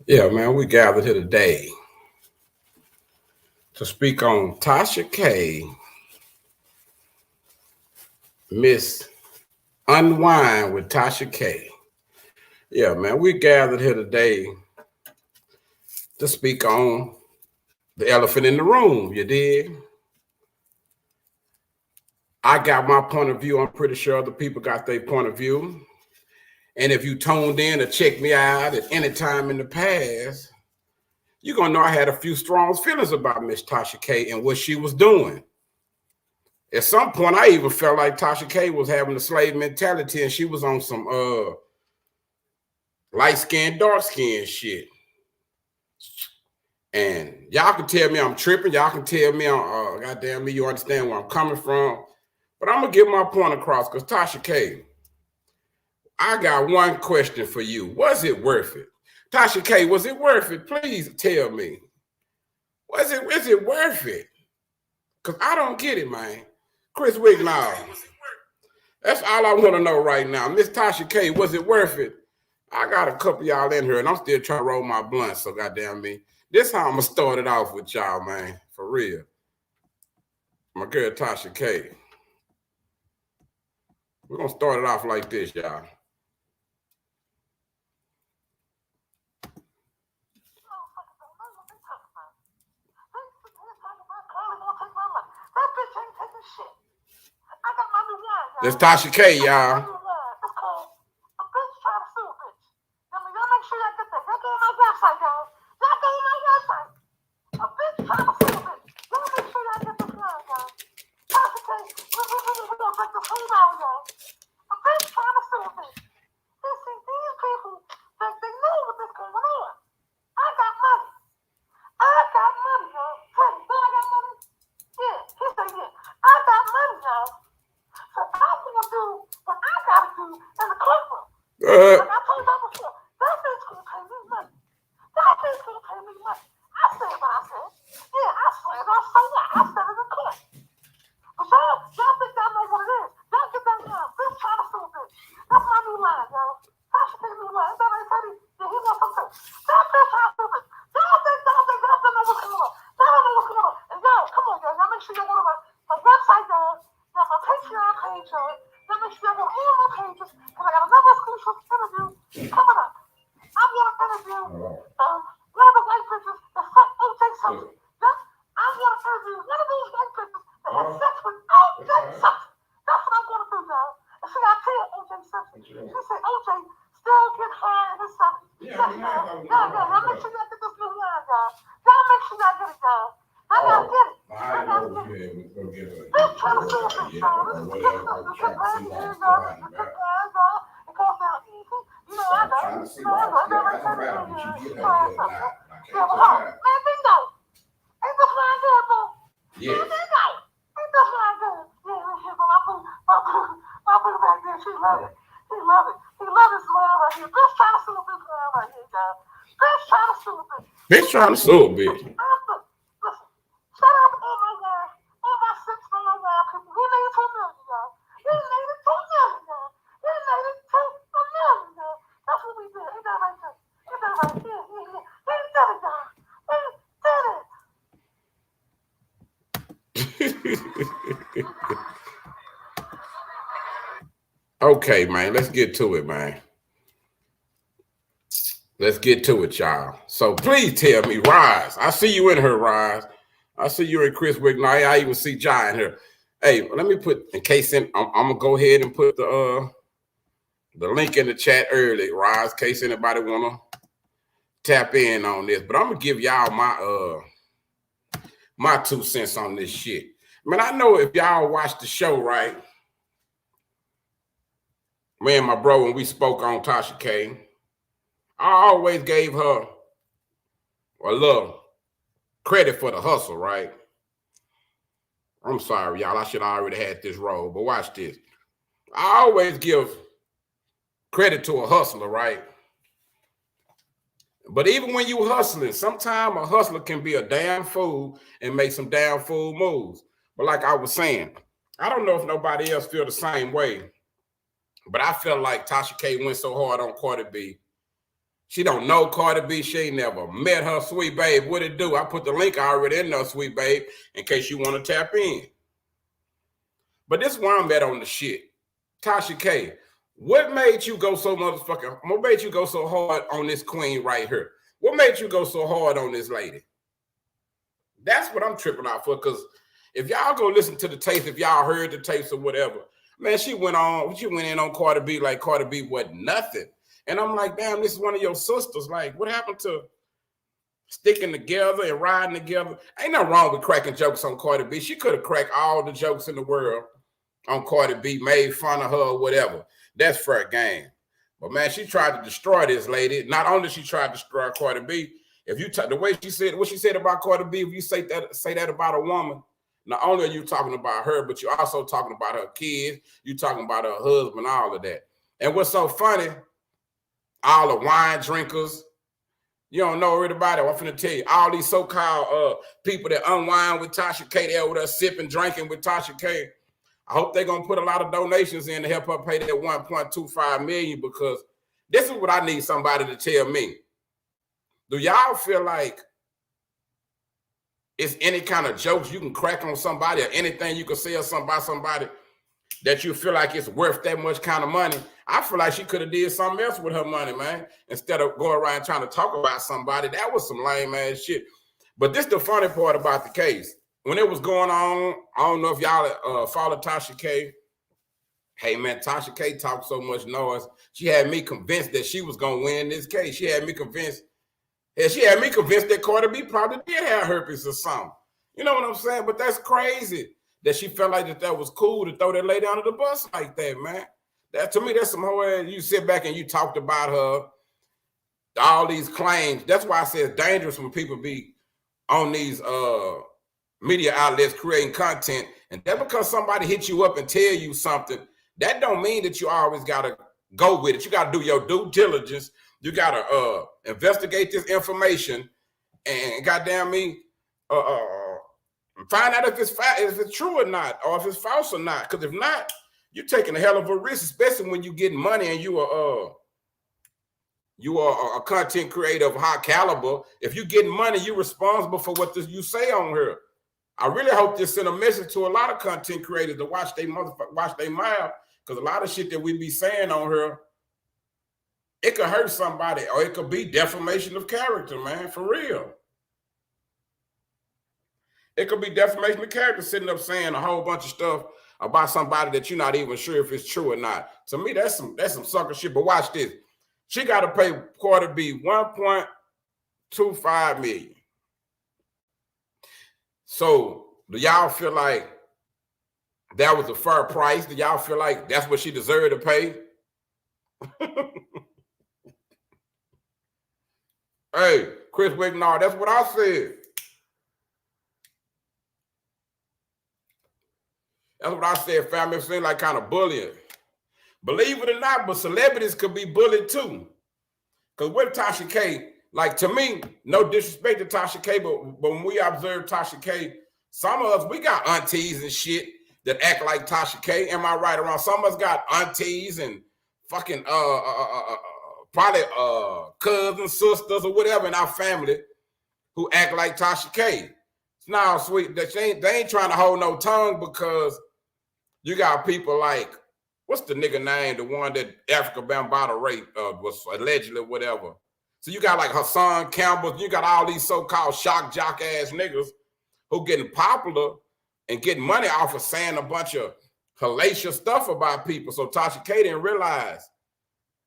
Yeah, man, we gathered here today to speak on Tasha K, Miss Unwind with Tasha K. Yeah, man, we gathered here today to speak on the elephant in the room, you did. I got my point of view. I'm pretty sure other people got their point of view. And if you tuned in or checked me out at any time in the past, you're going to know I had a few strong feelings about Miss Tasha K and what she was doing. At some point, I even felt like Tasha K was having a slave mentality and she was on some light-skinned, dark-skinned shit. And y'all can tell me I'm tripping. Y'all can tell me I'm, goddamn me, you understand where I'm coming from. But I'm going to get my point across because Tasha K, I got one question for you. Was it worth it? Tasha K, was it worth it? Please tell me. Is it worth it? Because I don't get it, man. Chris Wignall. That's all I want to know right now. Miss Tasha K, was it worth it? I got a couple of y'all in here, and I'm still trying to roll my blunt, so goddamn me. This how I'm going to start it off with y'all, man. For real. My girl Tasha K. We're going to start it off like this, y'all. That's Tasha K, y'all. Bitch trying to sue a bitch. Okay, man, let's get to it, man. Let's get to it, y'all. So please tell me, Rise. I see you in here, Rise. I see you in Chris Wignall. I even see Jai in here. Hey, let me put, in case I'm gonna go ahead and put the link in the chat early, Rise, in case anybody wanna tap in on this. But I'm gonna give y'all my 2 cents on this shit. I mean, I know if y'all watch the show, right? Me and my bro, when we spoke on Tasha K, I always gave her a little credit for the hustle, right? I'm sorry, y'all. I should have already had this role, but watch this. I always give credit to a hustler, right? But even when you hustling, sometimes a hustler can be a damn fool and make some damn fool moves. But like I was saying, I don't know if nobody else feel the same way, but I felt like Tasha K went so hard on Cardi B She don't know Cardi B. She ain't never met her, sweet babe. What it do? I put the link already in there, sweet babe, in case you want to tap in. But this one I'm at on the shit. Tasha K, what made you go so motherfucking, what made you go so hard on this queen right here? What made you go so hard on this lady? That's what I'm tripping out for, because if y'all go listen to the tapes, if y'all heard the tapes or whatever, man, she went in on Cardi B like Cardi B wasn't nothing. And I'm like, damn, this is one of your sisters. Like, what happened to sticking together and riding together? Ain't nothing wrong with cracking jokes on Cardi B. She could have cracked all the jokes in the world on Cardi B, made fun of her or whatever. That's fair game. But man, she tried to destroy this lady. Not only she tried to destroy Cardi B, if you the way she said what she said about Cardi B, if you say that about a woman, not only are you talking about her, but you're also talking about her kids, you're talking about her husband, all of that. And what's so funny, all the wine drinkers, you don't know everybody. I'm finna tell you, all these so-called people that unwind with Tasha K, they're over there sipping, drinking with Tasha K. I hope they're gonna put a lot of donations in to help her pay that $1.25 million, because this is what I need somebody to tell me. Do y'all feel like it's any kind of jokes you can crack on somebody or anything you can say or something about somebody that you feel like it's worth that much kind of money? I feel like she could have did something else with her money, man, instead of going around trying to talk about somebody. That was some lame ass shit. But this the funny part about the case. When it was going on, I don't know if y'all follow Tasha K. Hey, man, Tasha K talked so much noise. She had me convinced that she was going to win this case. She had me convinced that Cardi B probably did have herpes or something. You know what I'm saying? But that's crazy that she felt like that was cool to throw that lady under the bus like that, man. That, to me, that's some whole ass. You sit back and you talked about her, all these claims. That's why I say it's dangerous when people be on these media outlets creating content, and that because somebody hit you up and tell you something, that don't mean that you always gotta go with it. You gotta do your due diligence. You gotta investigate this information and goddamn me, find out if it's true or not, or if it's false or not. Because if not, you're taking a hell of a risk, especially when you get money and you are a content creator of high caliber. If you get money, you're responsible for what you say on here. I really hope this send a message to a lot of content creators to watch their mouth, because a lot of shit that we be saying on here, it could hurt somebody, or it could be defamation of character, man, for real. It could be defamation of character, sitting up saying a whole bunch of stuff about somebody that you're not even sure if it's true or not. To me, that's some sucker shit. But watch this. She got to pay Cardi B $1.25 million. So do y'all feel like that was a fair price? Do y'all feel like that's what she deserved to pay? Hey, Chris Wignall, that's what I said. That's what I said, family. It seems like kind of bullying. Believe it or not, but celebrities could be bullied too. Because with Tasha K, like, to me, no disrespect to Tasha K, but when we observe Tasha K, some of us, we got aunties and shit that act like Tasha K. Am I right or wrong? Some of us got aunties and fucking probably cousins, sisters, or whatever in our family who act like Tasha K. It's now sweet that they ain't trying to hold no tongue, because you got people like, what's the nigga name? The one that Africa Bambaataa raped was allegedly whatever. So you got like Hassan Campbell. You got all these so-called shock jock ass niggas who getting popular and getting money off of saying a bunch of hellacious stuff about people. So Tasha K didn't realize,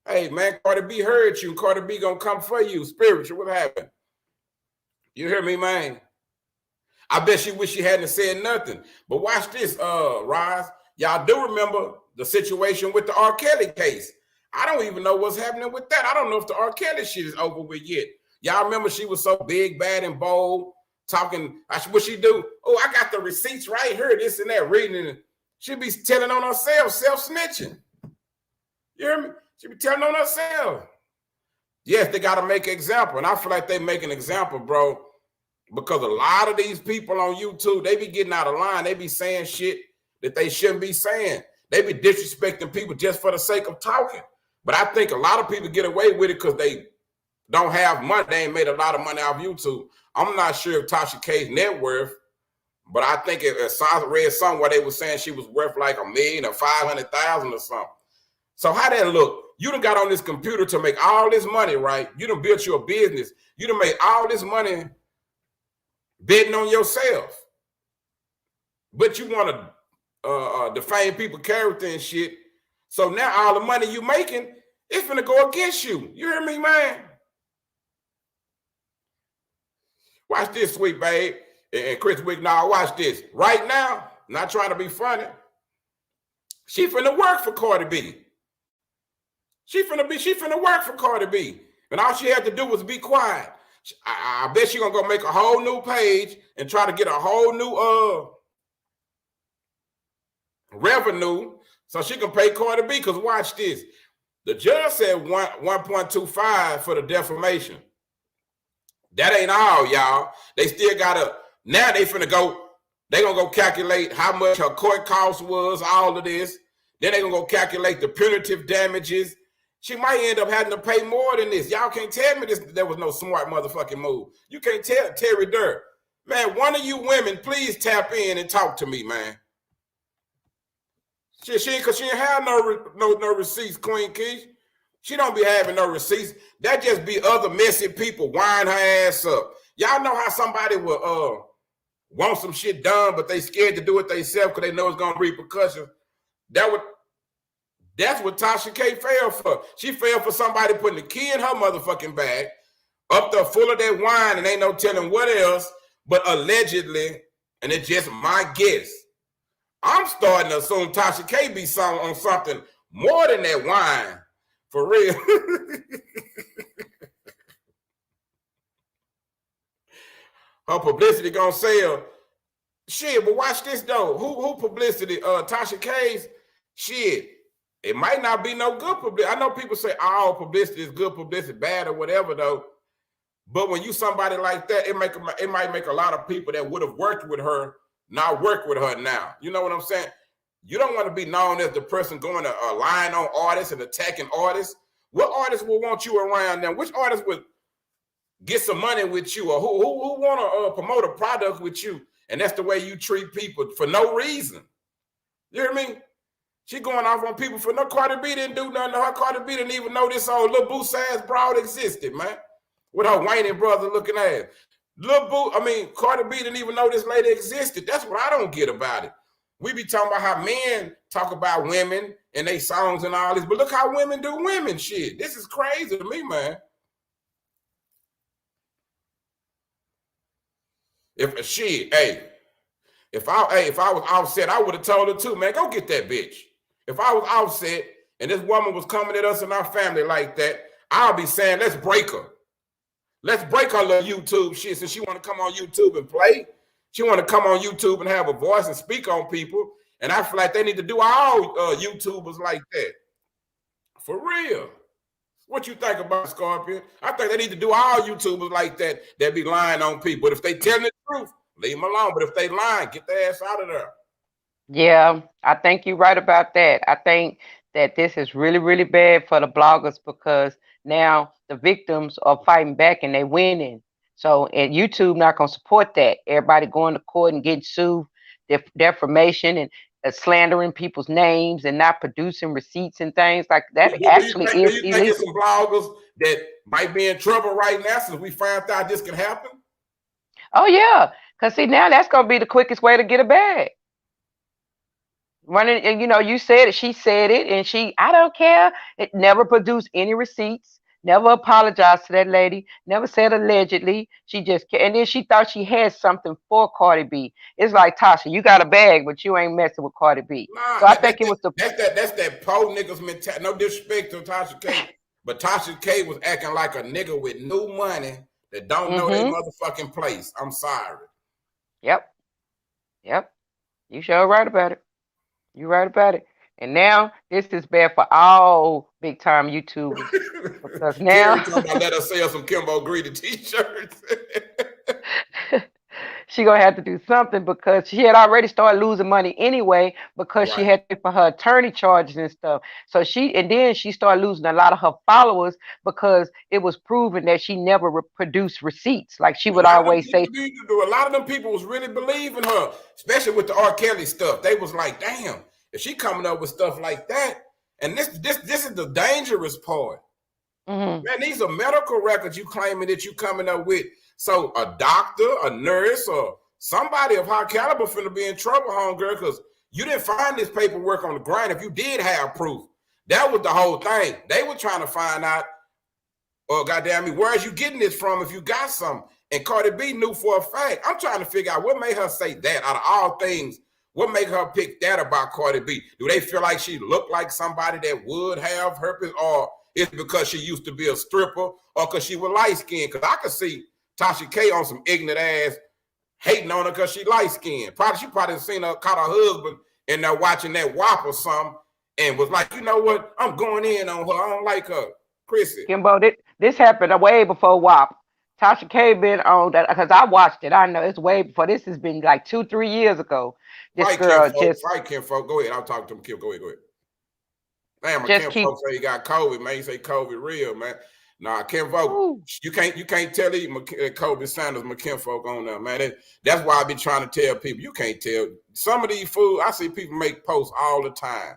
hey man, Cardi B heard you. Cardi B gonna come for you. Spiritual, what happened? You hear me, man? I bet she wish she hadn't said nothing. But watch this, Roz. Y'all do remember the situation with the R. Kelly case. I don't even know what's happening with that. I don't know if the R. Kelly shit is over with yet. Y'all remember she was so big, bad, and bold, talking, what she do? Oh, I got the receipts right here, this and that, reading it. She be telling on herself, self-snitching. You hear me? She be telling on herself. Yes, they got to make an example. And I feel like they make an example, bro, because a lot of these people on YouTube, they be getting out of line. They be saying shit that they shouldn't be saying. They be disrespecting people just for the sake of talking. But I think a lot of people get away with it because they don't have money. They ain't made a lot of money off YouTube. I'm not sure if Tasha K's net worth, but I think I read somewhere they were saying she was worth like $1 million or 500,000 or something. So how that look? You done got on this computer to make all this money, right? You done built your business. You done made all this money betting on yourself. But you want to defame people's character and shit. So now all the money you making, it's gonna go against you. You hear me, man? Watch this, sweet babe. And Chris Wignall, watch this. Right now, not trying to be funny, she finna work for Cardi B. She finna work for Cardi B. And all she had to do was be quiet. I bet she gonna go make a whole new page and try to get a whole new revenue so she can pay Cardi B. Because watch this. The judge said 1.25 for the defamation. That ain't all, y'all. They still gotta, now they gonna go calculate how much her court cost was, all of this. Then they gonna go calculate the punitive damages. She might end up having to pay more than this. Y'all can't tell me there was no smart motherfucking move. You can't tell Terry Dirt. Man, one of you women, please tap in and talk to me, man. She ain't have no receipts, Queen Key. She don't be having no receipts. That just be other messy people wind her ass up. Y'all know how somebody will want some shit done, but they scared to do it themselves because they know it's gonna repercussions. That's what Tasha K fell for. She fell for somebody putting the key in her motherfucking bag, up there full of that wine, and ain't no telling what else, but allegedly, and it's just my guess. I'm starting to assume Tasha K be on something more than that wine. For real. Her publicity gonna sell. Shit, but watch this though. Who publicity? Tasha K's? Shit. It might not be no good publicity. I know people say all publicity is good publicity, bad or whatever though. But when you somebody like that, it might make a lot of people that would have worked with her not work with her now. You know what I'm saying? You don't want to be known as the person going to lying on artists and attacking artists. What artists will want you around them? Which artists would get some money with you, or who want to promote a product with you? And that's the way you treat people for no reason. You hear me? She going off on people for no. Cardi B didn't do nothing to her. Cardi B didn't even know this old little boo ass broad existed, man. With her whiny brother looking ass. Cardi B didn't even know this lady existed. That's what I don't get about it. We be talking about how men talk about women and they songs and all this, but look how women do women shit. This is crazy to me, man. If I was Offset, I would have told her too, man, go get that bitch. If I was Offset and this woman was coming at us and our family like that, I'll be saying, let's break her. Let's break her little YouTube shit since she want to come on YouTube and play. She want to come on YouTube and have a voice and speak on people. And I feel like they need to do all YouTubers like that. For real. What you think about Scorpion? I think they need to do all YouTubers like that be lying on people. But if they tell the truth, leave them alone. But if they lying, get their ass out of there. Yeah, I think you're right about that. I think that this is really, really bad for the bloggers because now the victims are fighting back and they winning. So, and YouTube not going to support that. Everybody going to court and getting sued, defamation and slandering people's names and not producing receipts and things like that. Do you think it's some bloggers that might be in trouble right now since we found out this can happen? Oh, yeah. Because, see, now that's going to be the quickest way to get a bag. Running, and you said it, she said it, and I don't care. It never produced any receipts. Never apologized to that lady. Never said allegedly. She just, and then she thought she had something for Cardi B. It's like, Tasha, you got a bag, but you ain't messing with Cardi B. Nah, so I think it was that's that po niggas mentality. No disrespect to Tasha K, but Tasha K was acting like a nigga with new money that don't know their motherfucking place. I'm sorry. Yep. You sure right about it. You're right about it. And now this is bad for all big time YouTubers. Because now let us sell some Kimbo Greedy t-shirts. she gonna have to do something because she had already started losing money anyway because she Right. had to pay for her attorney charges and stuff. So then she started losing a lot of her followers because it was proven that she never produced receipts. Like she A would lot of them always say, people need to do. A lot of them people was really believing her, especially with the R. Kelly stuff. They was like, "Damn, if she coming up with stuff like that." And this is the dangerous part. mm-hmm. Man, these are medical records you claiming that you coming up with. So a doctor, a nurse, or somebody of high caliber finna be in trouble, homegirl, because you didn't find this paperwork on the ground. If you did have proof, that was the whole thing. They were trying to find out, oh, goddamn me, where is you getting this from if you got some? And Cardi B knew for a fact. I'm trying to figure out what made her say that out of all things. What made her pick that about Cardi B? Do they feel like she looked like somebody that would have herpes, or it's because she used to be a stripper, or because she was light-skinned? Because I could see Tasha K on some ignorant ass hating on her because she light-skinned. She probably seen her, caught her husband and they're watching that WAP or something and was like, you know what? I'm going in on her. I don't like her. Chrissy. Kimbo, this happened way before WAP. Tasha K been on that because I watched it. I know it's way before. This has been like 2-3 years ago. This girl Fight Kim folk. Go ahead. I'll talk to him. Kim, go ahead. Damn, Kim folk say he got COVID, man. He say COVID real, man. Nah, Kim folk, you can't tell these Kobe Sanders, McKim folk on there, man. That's why I be trying to tell people. You can't tell. Some of these fools, I see people make posts all the time.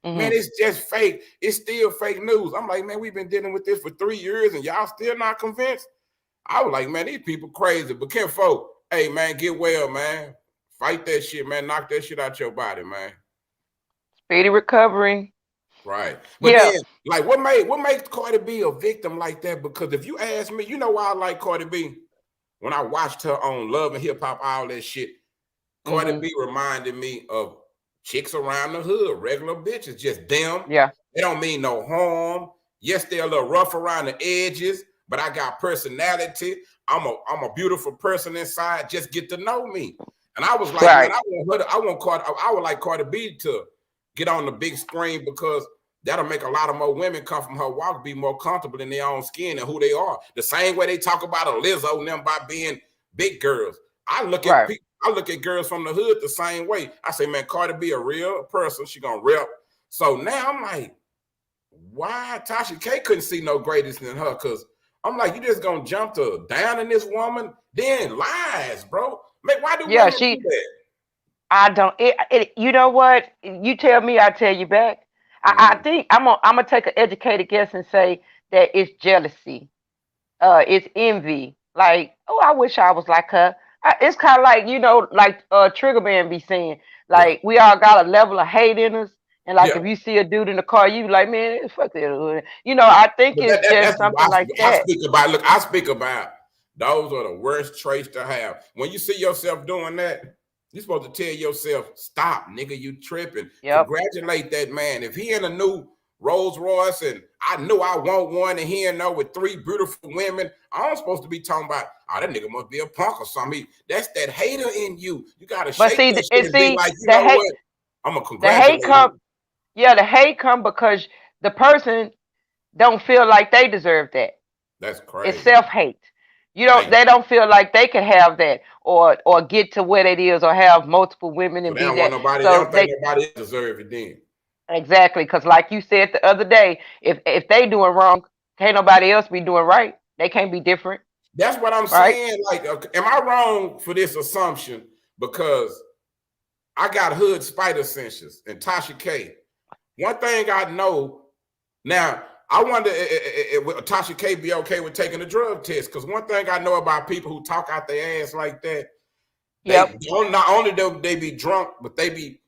Mm-hmm. Man, it's just fake. It's still fake news. I'm like, man, we've been dealing with this for 3 years and y'all still not convinced? I was like, man, these people crazy. But Kim folk, hey, man, get well, man. Fight that shit, man. Knock that shit out your body, man. Speedy recovery. Right. But then, like, what makes Cardi B a victim like that? Because if you ask me, you know why I like Cardi B? When I watched her on Love and Hip Hop, all that shit, Cardi B reminded me of chicks around the hood, regular bitches, just them. Yeah. They don't mean no harm. Yes, they're a little rough around the edges, but I got personality. I'm a beautiful person inside. Just get to know me. And I was like, man, I would like Cardi B to get on the big screen because that'll make a lot of more women come from her walk, be more comfortable in their own skin and who they are. The same way they talk about a Lizzo and them by being big girls. I look at people, I look at girls from the hood the same way. I say, man, Cardi B a real person. She gonna rep. So now I'm like, why Tasha K couldn't see no greatest than her? Because I'm like, you just gonna jump to down in this woman? Then lies, bro. Man, why do women do that? I don't. You know what? You tell me, I tell you back. I think I'm gonna take an educated guess and say that it's jealousy, it's envy. Like, oh, I wish I was like her. It's kind of like, you know, like Trigger Man be saying, like we all got a level of hate in us, and like if you see a dude in the car, you like, man, fuck that. You know, I think it's just something like that. I speak about those are the worst traits to have. When you see yourself doing that, you're supposed to tell yourself, stop, nigga, you tripping. Congratulate that man. If he in a new Rolls Royce and I knew I want one and he in there with 3 beautiful women, I'm supposed to be talking about, oh, that nigga must be a punk or something. That's that hater in you. You got to shake that shit and be like, you know what? I'm going to congratulate him. Yeah, the hate come because the person don't feel like they deserve that. That's crazy. It's self-hate. You know, they don't feel like they can have that or get to where it is or have multiple women and they don't be want that. Nobody, so they don't think nobody deserve it then. Exactly, because like you said the other day, if they doing wrong, can't nobody else be doing right. They can't be different. That's what I'm saying. Like, am I wrong for this assumption? Because I got hood spider senses and Tasha K. One thing I know now, I wonder if Tasha K be okay with taking a drug test. Because one thing I know about people who talk out their ass like that, not only do they be drunk, but they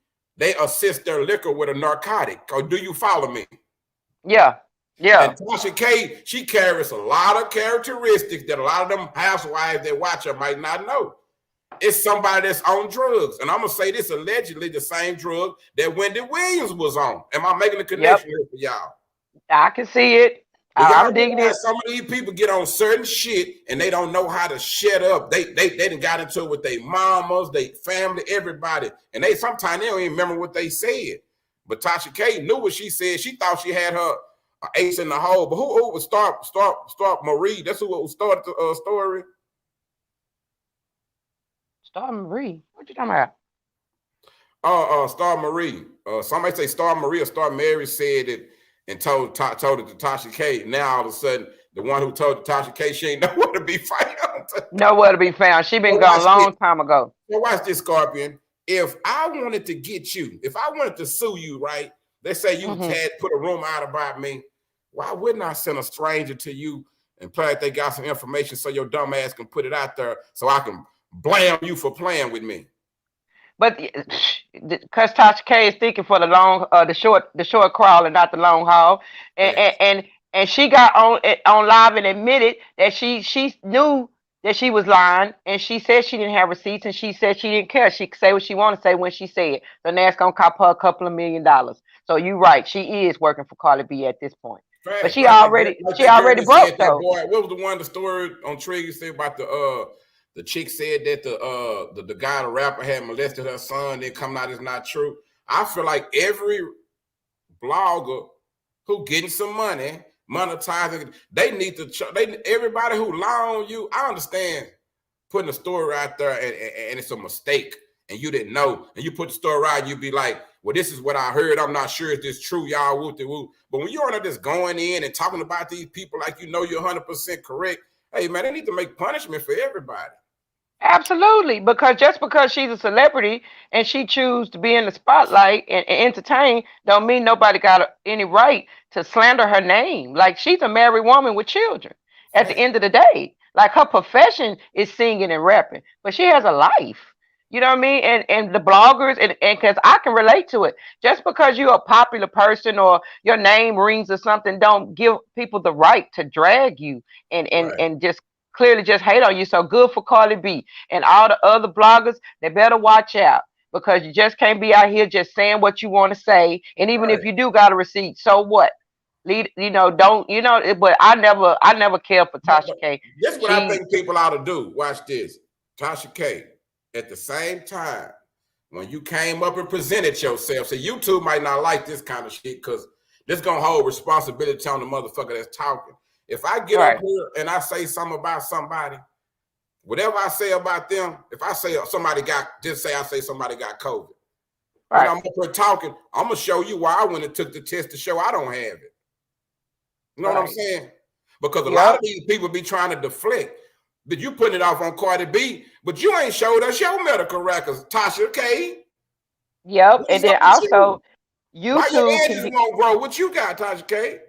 assist their liquor with a narcotic. Or do you follow me? Yeah. And Tasha K, she carries a lot of characteristics that a lot of them housewives that watch her might not know. It's somebody that's on drugs. And I'm going to say this, allegedly the same drug that Wendy Williams was on. Am I making a connection here for y'all? I can see it. I'm digging it. Some of these people get on certain shit and they don't know how to shut up. They done got into it with their mamas, their family, everybody. And sometimes they don't even remember what they said. But Tasha K knew what she said. She thought she had her ace in the hole. But who would start Marie? That's who started the story. Star Marie. What you talking about? Star Marie. Somebody say Star Marie or Star Mary said it and told it to Tasha K. Now all of a sudden, the one who told Tasha K she ain't nowhere to be found. Nowhere to be found. She been gone a long time ago. So watch this, Scorpion. If I wanted to get you, if I wanted to sue you, right? Let's say you had put a rumor out about me. Why wouldn't I send a stranger to you and play like they got some information so your dumb ass can put it out there so I can blame you for playing with me? But because Tasha K is thinking for the long, the short crawl and not the long haul, and she got on live and admitted that she knew that she was lying, and she said she didn't have receipts, and she said she didn't care. She could say what she wanted to say when she said. So now it's gonna cost her a couple of $1 million. So you're right, she is working for Cardi B at this point. Fact, but she already broke though. Boy, what was the one the story on Trigger said about the chick said that the guy, the rapper, had molested her son, then come out is not true. I feel like every blogger who getting some money, monetizing, they need to, everybody who lie on you, I understand putting a story out there and it's a mistake and you didn't know, and you put the story out, you be like, well, this is what I heard. I'm not sure if this true, y'all, woo-de-woo. But when you're just going in and talking about these people like you know you're 100% correct, hey, man, they need to make punishment for everybody. Absolutely, because just because she's a celebrity and she chooses to be in the spotlight and entertain, don't mean nobody got any right to slander her name. Like, she's a married woman with children. At the end of the day, like, her profession is singing and rapping, but she has a life. You know what I mean? And the bloggers, and because I can relate to it. Just because you're a popular person or your name rings or something, don't give people the right to drag you and just clearly just hate on you. So good for Cardi B and all the other bloggers. They better watch out, because you just can't be out here just saying what you want to say. And even if you do got a receipt, so what? But I never cared for Tasha K. This is what I think people ought to do. Watch this. Tasha K, at the same time, when you came up and presented yourself, so YouTube might not like this kind of shit because this gonna hold responsibility on the motherfucker that's talking. If I get up here and I say something about somebody, whatever I say about them, if I say somebody got COVID, and I'm up here talking, I'm gonna show you why I went and took the test to show I don't have it. You know what I'm saying? Because a lot of these people be trying to deflect. But you putting it off on Cardi B, but you ain't showed us your medical records, Tasha K. Yep, and then also YouTube. Why your edges won't grow? What you got, Tasha K?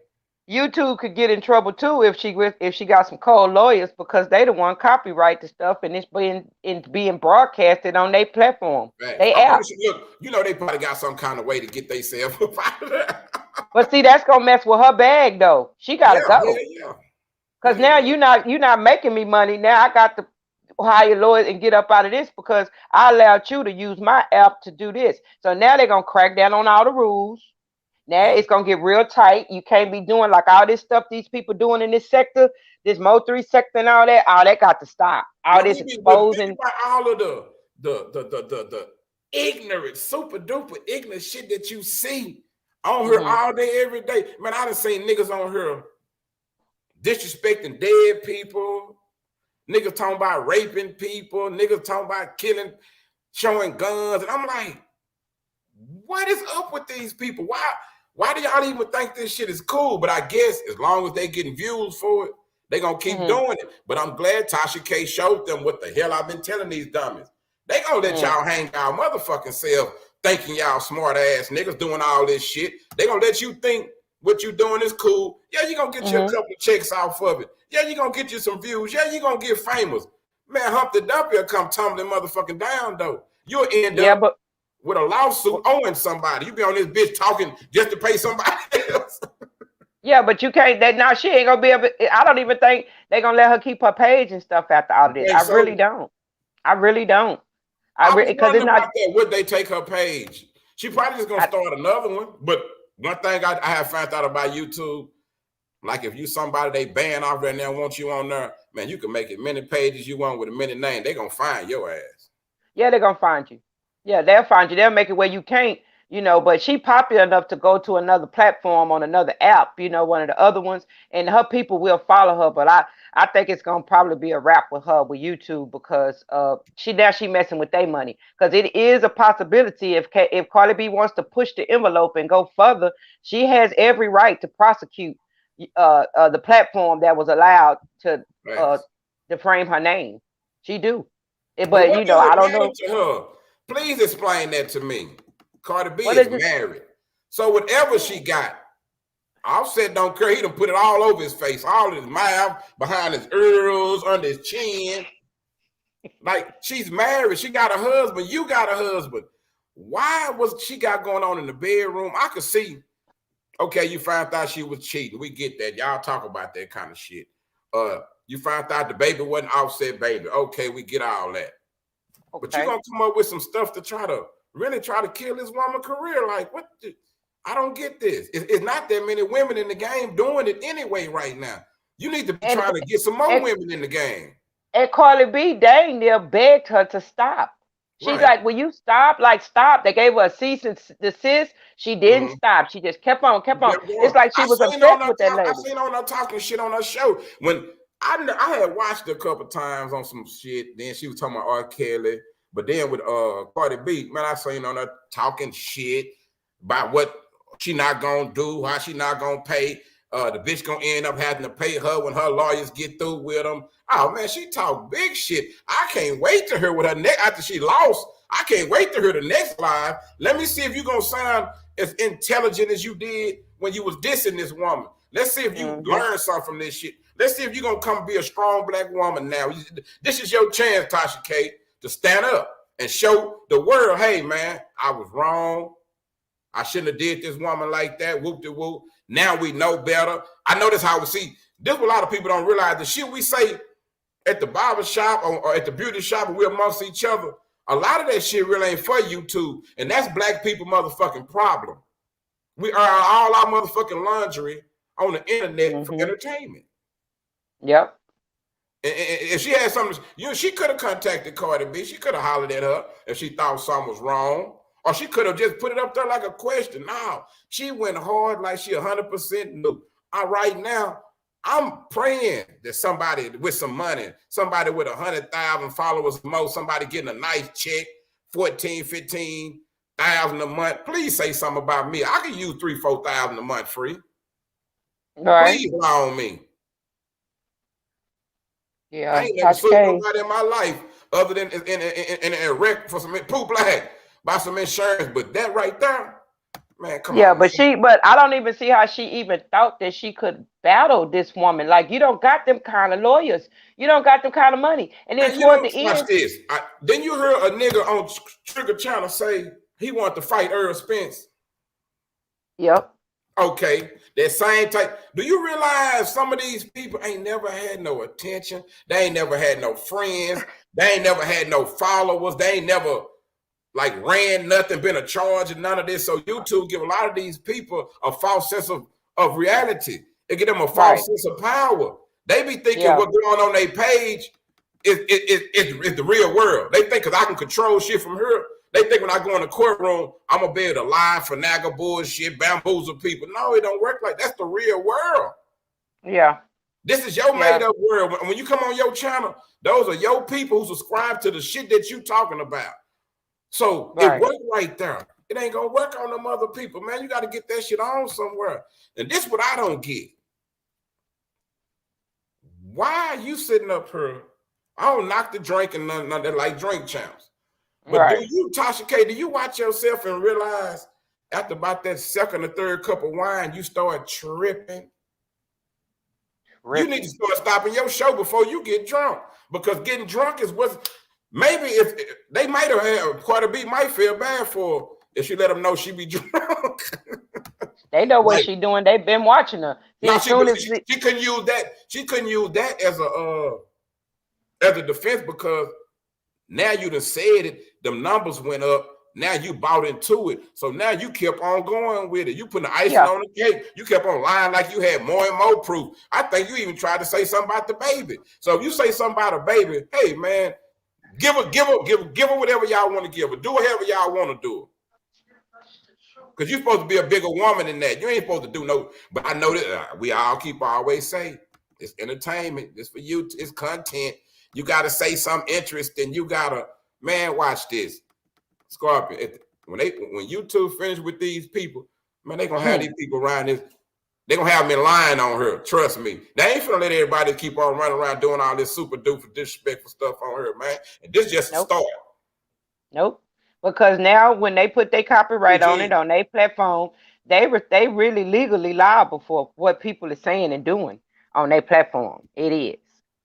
YouTube could get in trouble too if she got some cold lawyers, because they the one copyright the stuff and it's being broadcasted on their platform. They app. Look, you know they probably got some kind of way to get themselves up out of there. But see, that's gonna mess with her bag though. She gotta go. Because now you're not making me money. Now I got to hire lawyers and get up out of this because I allowed you to use my app to do this. So now they're gonna crack down on all the rules. Now it's gonna get real tight. You can't be doing like all this stuff these people doing in this sector, this Mo3 sector and all that. All that got to stop. All this exposing all of the ignorant, super duper ignorant shit that you see on here all day, every day. Man, I done seen niggas on here disrespecting dead people, niggas talking about raping people, niggas talking about killing, showing guns, and I'm like, what is up with these people? Why do y'all even think this shit is cool? But I guess as long as they getting views for it, they gonna keep doing it. But I'm glad Tasha K showed them what the hell I've been telling these dummies. They gonna let y'all hang y'all motherfucking self thinking y'all smart ass niggas doing all this shit. They gonna let you think what you doing is cool. Yeah, you gonna get you a couple of checks off of it. Yeah, you gonna get you some views. Yeah, you gonna get famous. Man, Humpty Dumpty will come tumbling motherfucking down though. You'll end up with a lawsuit owing somebody. You be on this bitch talking just to pay somebody else. Yeah, but you can't. Now she ain't gonna be able. I don't even think they're gonna let her keep her page and stuff after all of this. I really don't. Because it's not. Would they take her page? She probably just gonna start another one. But one thing I have found out about YouTube, like if you somebody they ban off there and they want you on there, man, you can make it many pages you want with a many name. They gonna find your ass. Yeah, they're gonna find you. Yeah, they'll find you. They'll make it where you can't you know, but she popular enough to go to another platform on another app, you know, one of the other ones, and her people will follow her. But I think it's gonna probably be a wrap with her with YouTube because she messing with their money, because it is a possibility if Cardi B wants to push the envelope and go further, she has every right to prosecute the platform that was allowed to defame her name. She do. But what you know, does I it don't matter know. to her? Please explain that to me. Cardi B What is is it? married. So whatever she got, Offset don't care. He done put it all over his face, all in his mouth, behind his ears, under his chin. Like, she's married. She got a husband. You got a husband. Why was she got going on in the bedroom? I could see, okay, you found out she was cheating. We get that. Y'all talk about that kind of shit. You found out the baby wasn't Offset baby. Okay, we get all that. Okay. But you're going to come up with some stuff to really try to kill this woman's career. Like, what? I don't get this. It's not that many women in the game doing it anyway right now. You need to be trying to get some more women in the game. And Cardi B dang near begged her to stop. She's like, will you stop? Like, stop. They gave her a cease and desist. She didn't stop. She just kept on. It's like she was upset with that lady. I seen on her talking shit on her show. When I had watched her a couple times on some shit. Then she was talking about R. Kelly. But then with Cardi B, man, I seen on her talking shit about what she not gonna do, how she not gonna pay. The bitch gonna end up having to pay her when her lawyers get through with them. Oh man, she talk big shit. I can't wait to hear what her next after she lost. I can't wait to hear the next live. Let me see if you gonna sound as intelligent as you did when you was dissing this woman. Let's see if you learn something from this shit. Let's see if you're gonna come be a strong black woman now. This is your chance, Tasha K, to stand up and show the world, hey man, I was wrong. I shouldn't have did this woman like that. Whoop-de-whoop. Now we know better. I know this how we see. This a lot of people don't realize the shit we say at the barber shop or at the beauty shop and we're amongst each other. A lot of that shit really ain't for YouTube. And that's black people motherfucking problem. We earn all our motherfucking laundry on the internet for entertainment. Yep. And if she had something, she could have contacted Cardi B. She could have hollered at her if she thought something was wrong. Or she could have just put it up there like a question. No, she went hard like she 100% knew. Right now, I'm praying that somebody with some money, somebody with 100,000 followers more, somebody getting a nice check, 14, 15,000 a month. Please say something about me. I can use 3,000, 4,000 a month free. Right. Please lie on me. Yeah, I ain't never sued nobody in my life other than in a wreck for some poop black. Buy some insurance, but that right there, man, come on. Yeah, but I don't even see how she even thought that she could battle this woman. Like, you don't got them kind of lawyers. You don't got them kind of money. And then toward the end. Watch this. Then you heard a nigga on Trigger Channel say he wanted to fight Earl Spence. Yep. Okay, that same type. Do you realize some of these people ain't never had no attention? They ain't never had no friends. They ain't never had no followers. They ain't never like ran nothing, been a charge and none of this. So YouTube give a lot of these people a false sense of reality. It give them a false sense of power. They be thinking what's going on their page is the real world. They think because I can control shit from here. They think when I go in the courtroom, I'm going to be able to lie, finagle bullshit, bamboozle people. No, it don't work like that. That's the real world. Yeah. This is your made up world. When you come on your channel, those are your people who subscribe to the shit that you talking about. So it worked right there. It ain't gonna work on them other people, man. You got to get that shit on somewhere. And this is what I don't get. Why are you sitting up here? I don't knock the drink and none that like drink champs. But do you, Tasha K, do you watch yourself and realize after about that second or third cup of wine, you start tripping? You need to start stopping your show before you get drunk, because getting drunk is what. Maybe if they might have had Cardi B might feel bad for her if she let them know she be drunk. They know what she doing. They've been watching her. No, she couldn't use that. She couldn't use that as a defense, because now you done said it. Them numbers went up. Now you bought into it. So now you kept on going with it. You putting the icing on the cake. You kept on lying like you had more and more proof. I think you even tried to say something about the baby. So if you say something about a baby, hey man, give her whatever y'all want to give her. Do whatever y'all want to do. Because you're supposed to be a bigger woman than that. You ain't supposed to do no. But I know that we all always say it's entertainment. It's for you. It's content. You got to say some interesting. You gotta, man, watch this. Scorpion. When you two finish with these people, man, they gonna have these people around this. They gonna have me lying on her. Trust me. They ain't finna let everybody keep on running around doing all this super duper disrespectful stuff on her, man. And this just a start. Nope. Because now when they put their copyright on it on their platform, they really legally liable for what people are saying and doing on their platform. It is.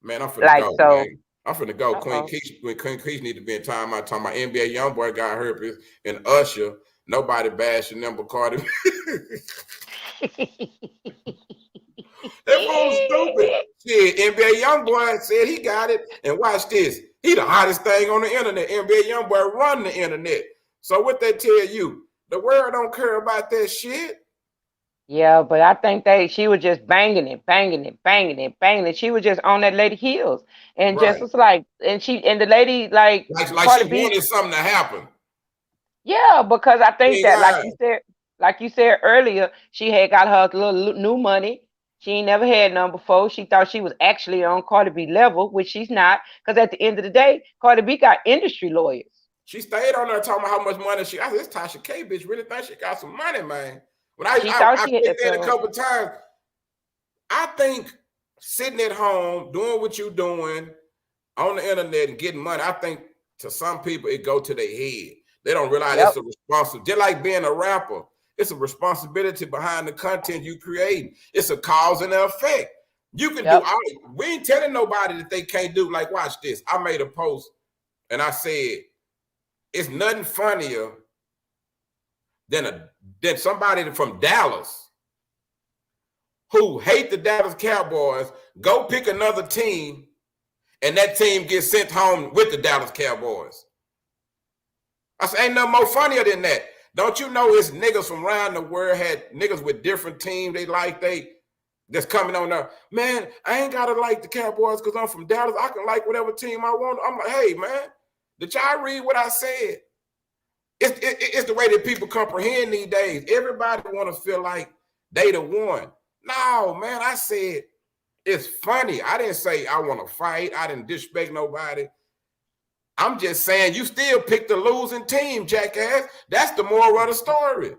Man, I'm finna go, man. I'm finna go. Queen Keisha need to be in time. I'm talking about NBA YoungBoy got herpes and Usher. Nobody bashing them but Cardi B. That fool's stupid. Shit, NBA YoungBoy said he got it. And watch this. He the hottest thing on the internet. NBA YoungBoy run the internet. So what they tell you? The world don't care about that shit. Yeah, but I think she was just banging it. She was just on that lady heels. And just was like, and the lady like she wanted something to happen. Yeah, because I think that like you said earlier, she had got her little new money. She ain't never had none before. She thought she was actually on Cardi B level, which she's not. Because at the end of the day, Cardi B got industry lawyers. She stayed on there talking about how much money she. I said, this Tasha K bitch really think she got some money, man. When I said that a couple times, I think sitting at home doing what you're doing on the internet and getting money, I think to some people it go to their head. They don't realize it's a responsibility. Just like being a rapper, it's a responsibility behind the content you create. It's a cause and an effect. You can do all. We ain't telling nobody that they can't do. Like, watch this. I made a post and I said, it's nothing funnier than somebody from Dallas who hate the Dallas Cowboys, go pick another team, and that team gets sent home with the Dallas Cowboys. I said, ain't nothing more funnier than that. Don't you know it's niggas from around the world had niggas with different teams that's coming on there. Man, I ain't gotta like the Cowboys because I'm from Dallas. I can like whatever team I want. I'm like, hey, man, did y'all read what I said? It's the way that people comprehend these days. Everybody want to feel like they the one. No, man, I said it's funny. I didn't say I want to fight. I didn't disrespect nobody. I'm just saying you still picked the losing team, jackass. That's the moral of the story.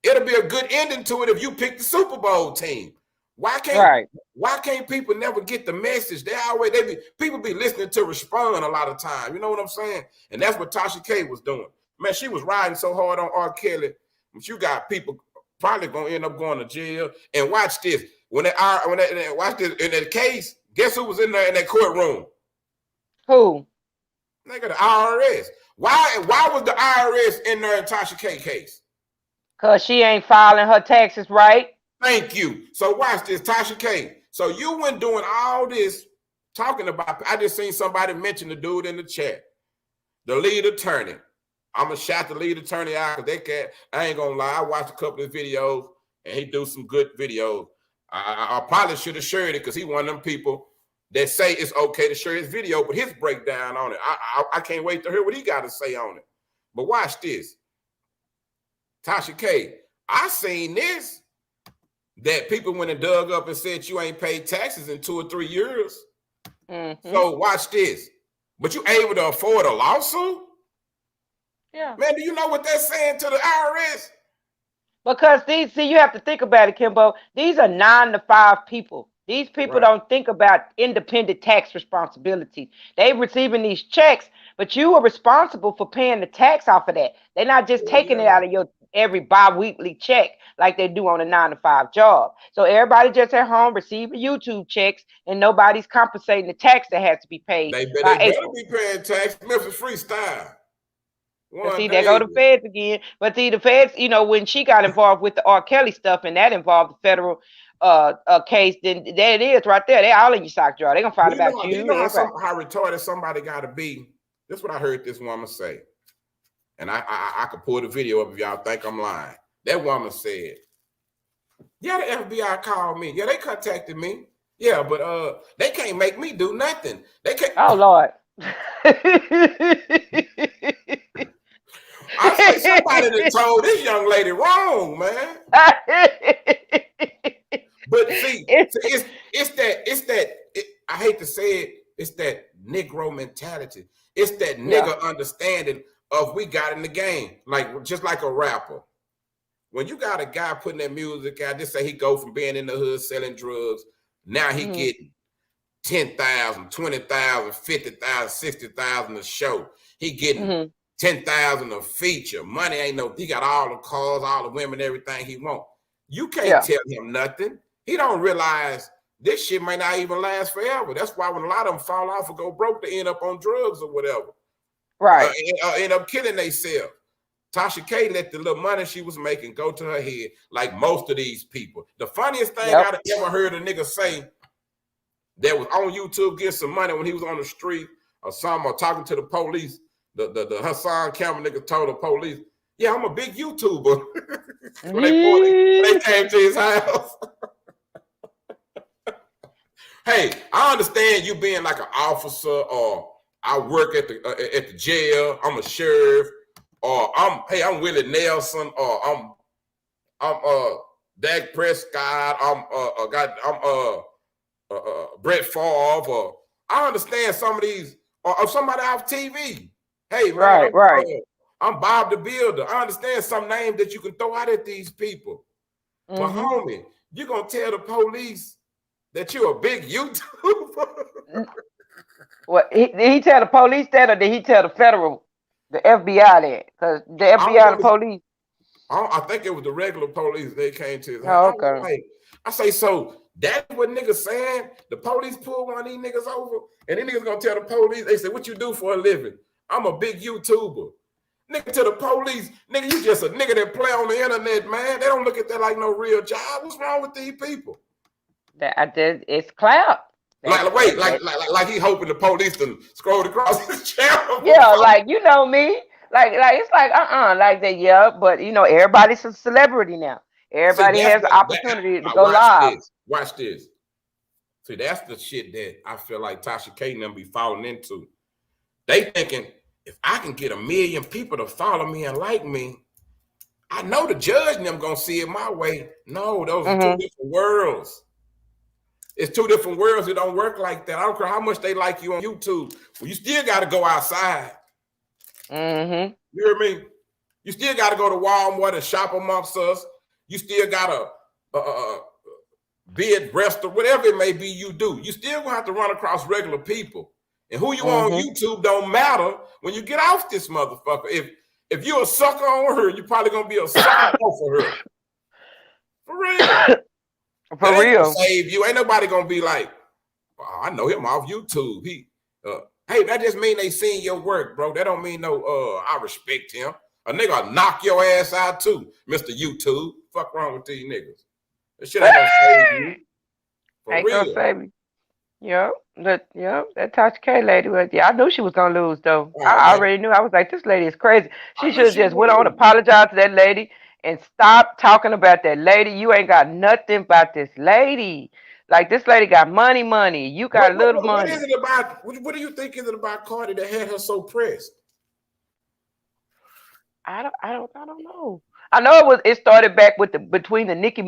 It'll be a good ending to it if you pick the Super Bowl team. Why can't people never get the message? People be listening to respond a lot of time. You know what I'm saying? And that's what Tasha K was doing. Man, she was riding so hard on R. Kelly, but you got people probably gonna end up going to jail. And watch this. Watch this in that case, guess who was in there in that courtroom? Who? Nigga, the IRS. Why was the IRS in there in Tasha K case? Because she ain't filing her taxes right. Thank you. So watch this, Tasha K. So you went doing all this talking about, I just seen somebody mention the dude in the chat, the lead attorney. I'm gonna shout the lead attorney out because I ain't gonna lie. I watched a couple of videos and he do some good videos. I probably should have shared it because he one of them people that say it's okay to share his video, but his breakdown on it, I can't wait to hear what he got to say on it. But watch this. Tasha K, I seen this, that people went and dug up and said you ain't paid taxes in 2 or 3 years. Mm-hmm. So watch this. But you able to afford a lawsuit? Yeah. Man, do you know what they're saying to the IRS? Because you have to think about it, Kimbo. These are 9 to 5 people. These people don't think about independent tax responsibilities. They receiving these checks, but you are responsible for paying the tax off of that. They're not just taking it out of your every bi-weekly check like they do on a 9 to 5 job. So everybody just at home receiving YouTube checks and nobody's compensating the tax that has to be paid. They better be paying tax. Memphis Freestyle. See, they go to feds again. But see, the feds, when she got involved with the R. Kelly stuff and that involved the federal case, then there it is right there. They all in your sock drawer. They're gonna find about you. You know how retarded somebody gotta be. This is what I heard this woman say. And I could pull the video up if y'all think I'm lying. That woman said, yeah, the FBI called me. Yeah, they contacted me. Yeah, but they can't make me do nothing. They can't. Oh Lord. I somebody that told this young lady wrong, man. But see, it's that I hate to say it, it's that Negro mentality. It's that nigga understanding of we got in the game, like just like a rapper. When you got a guy putting that music out, just say he go from being in the hood selling drugs, now he getting 10,000, 20,000, 50,000, 60,000 a show. He getting 10,000 a feature. Money ain't no. He got all the cars, all the women, everything he want. You can't tell him nothing. He don't realize this shit may not even last forever. That's why when a lot of them fall off or go broke, they end up on drugs or whatever. Right. End up killing themselves. Tasha K let the little money she was making go to her head, like most of these people. The funniest thing I've ever heard a nigga say that was on YouTube getting some money when he was on the street or something, or talking to the police. The Hassan camera nigga told the police, "Yeah, I'm a big YouTuber." when they came to his house. Hey, I understand you being like an officer, or I work at the jail. I'm a sheriff, or I'm Willie Nelson, or I'm Dak Prescott. I'm Brett Favre. Or I understand some of these, or somebody off TV. Hey, man, I'm Bob the Builder. I understand some names that you can throw out at these people. But homie, you gonna tell the police that you're a big YouTuber? What, did he tell the police that, or did he tell the FBI that? Because the FBI and the police. I think it was the regular police. They came to his house. Oh, okay. I say, so that's what niggas saying? The police pull one of these niggas over, and these niggas gonna tell the police, they say, what you do for a living? I'm a big YouTuber. Nigga, to the police, nigga, you just a nigga that play on the internet, man. They don't look at that like no real job. What's wrong with these people? It's clout. Like he hoping the police to scroll across his channel. Yeah, like, you know me. Like it's like like that, but you know, everybody's a celebrity now. Everybody has the opportunity to go live. Watch this. See, that's the shit that I feel like Tasha K and them be falling into. They thinking, if I can get 1 million people to follow me and like me, I know the judge and them gonna see it my way. No, those are two different worlds. It's two different worlds. It don't work like that. I don't care how much they like you on YouTube. Well, you still got to go outside. You hear me? You still got to go to Walmart and shop amongst us. You still got to be at restaurant, whatever it may be you do. You still gonna have to run across regular people. And who you on YouTube don't matter when you get off this motherfucker. If you're a sucker on her, you're probably gonna be a sucker for her. For real. For real. Save you. Ain't nobody gonna be like, oh, I know him off YouTube. Hey, that just mean they seen your work, bro. That don't mean no I respect him. A nigga will knock your ass out too, Mr. YouTube. Fuck wrong with these niggas. That shit ain't gonna save you. Ain't gonna save me. That Tasha K lady was. I knew she was gonna lose though. I already knew. I was like, this lady is crazy. She should have just went on, apologized to that lady, and stop talking about that lady. You ain't got nothing about this lady. Like, this lady got money. You got little money. What is it about? What do you think is it about Cardi that had her so pressed? I don't know. I know it started back with the Nicki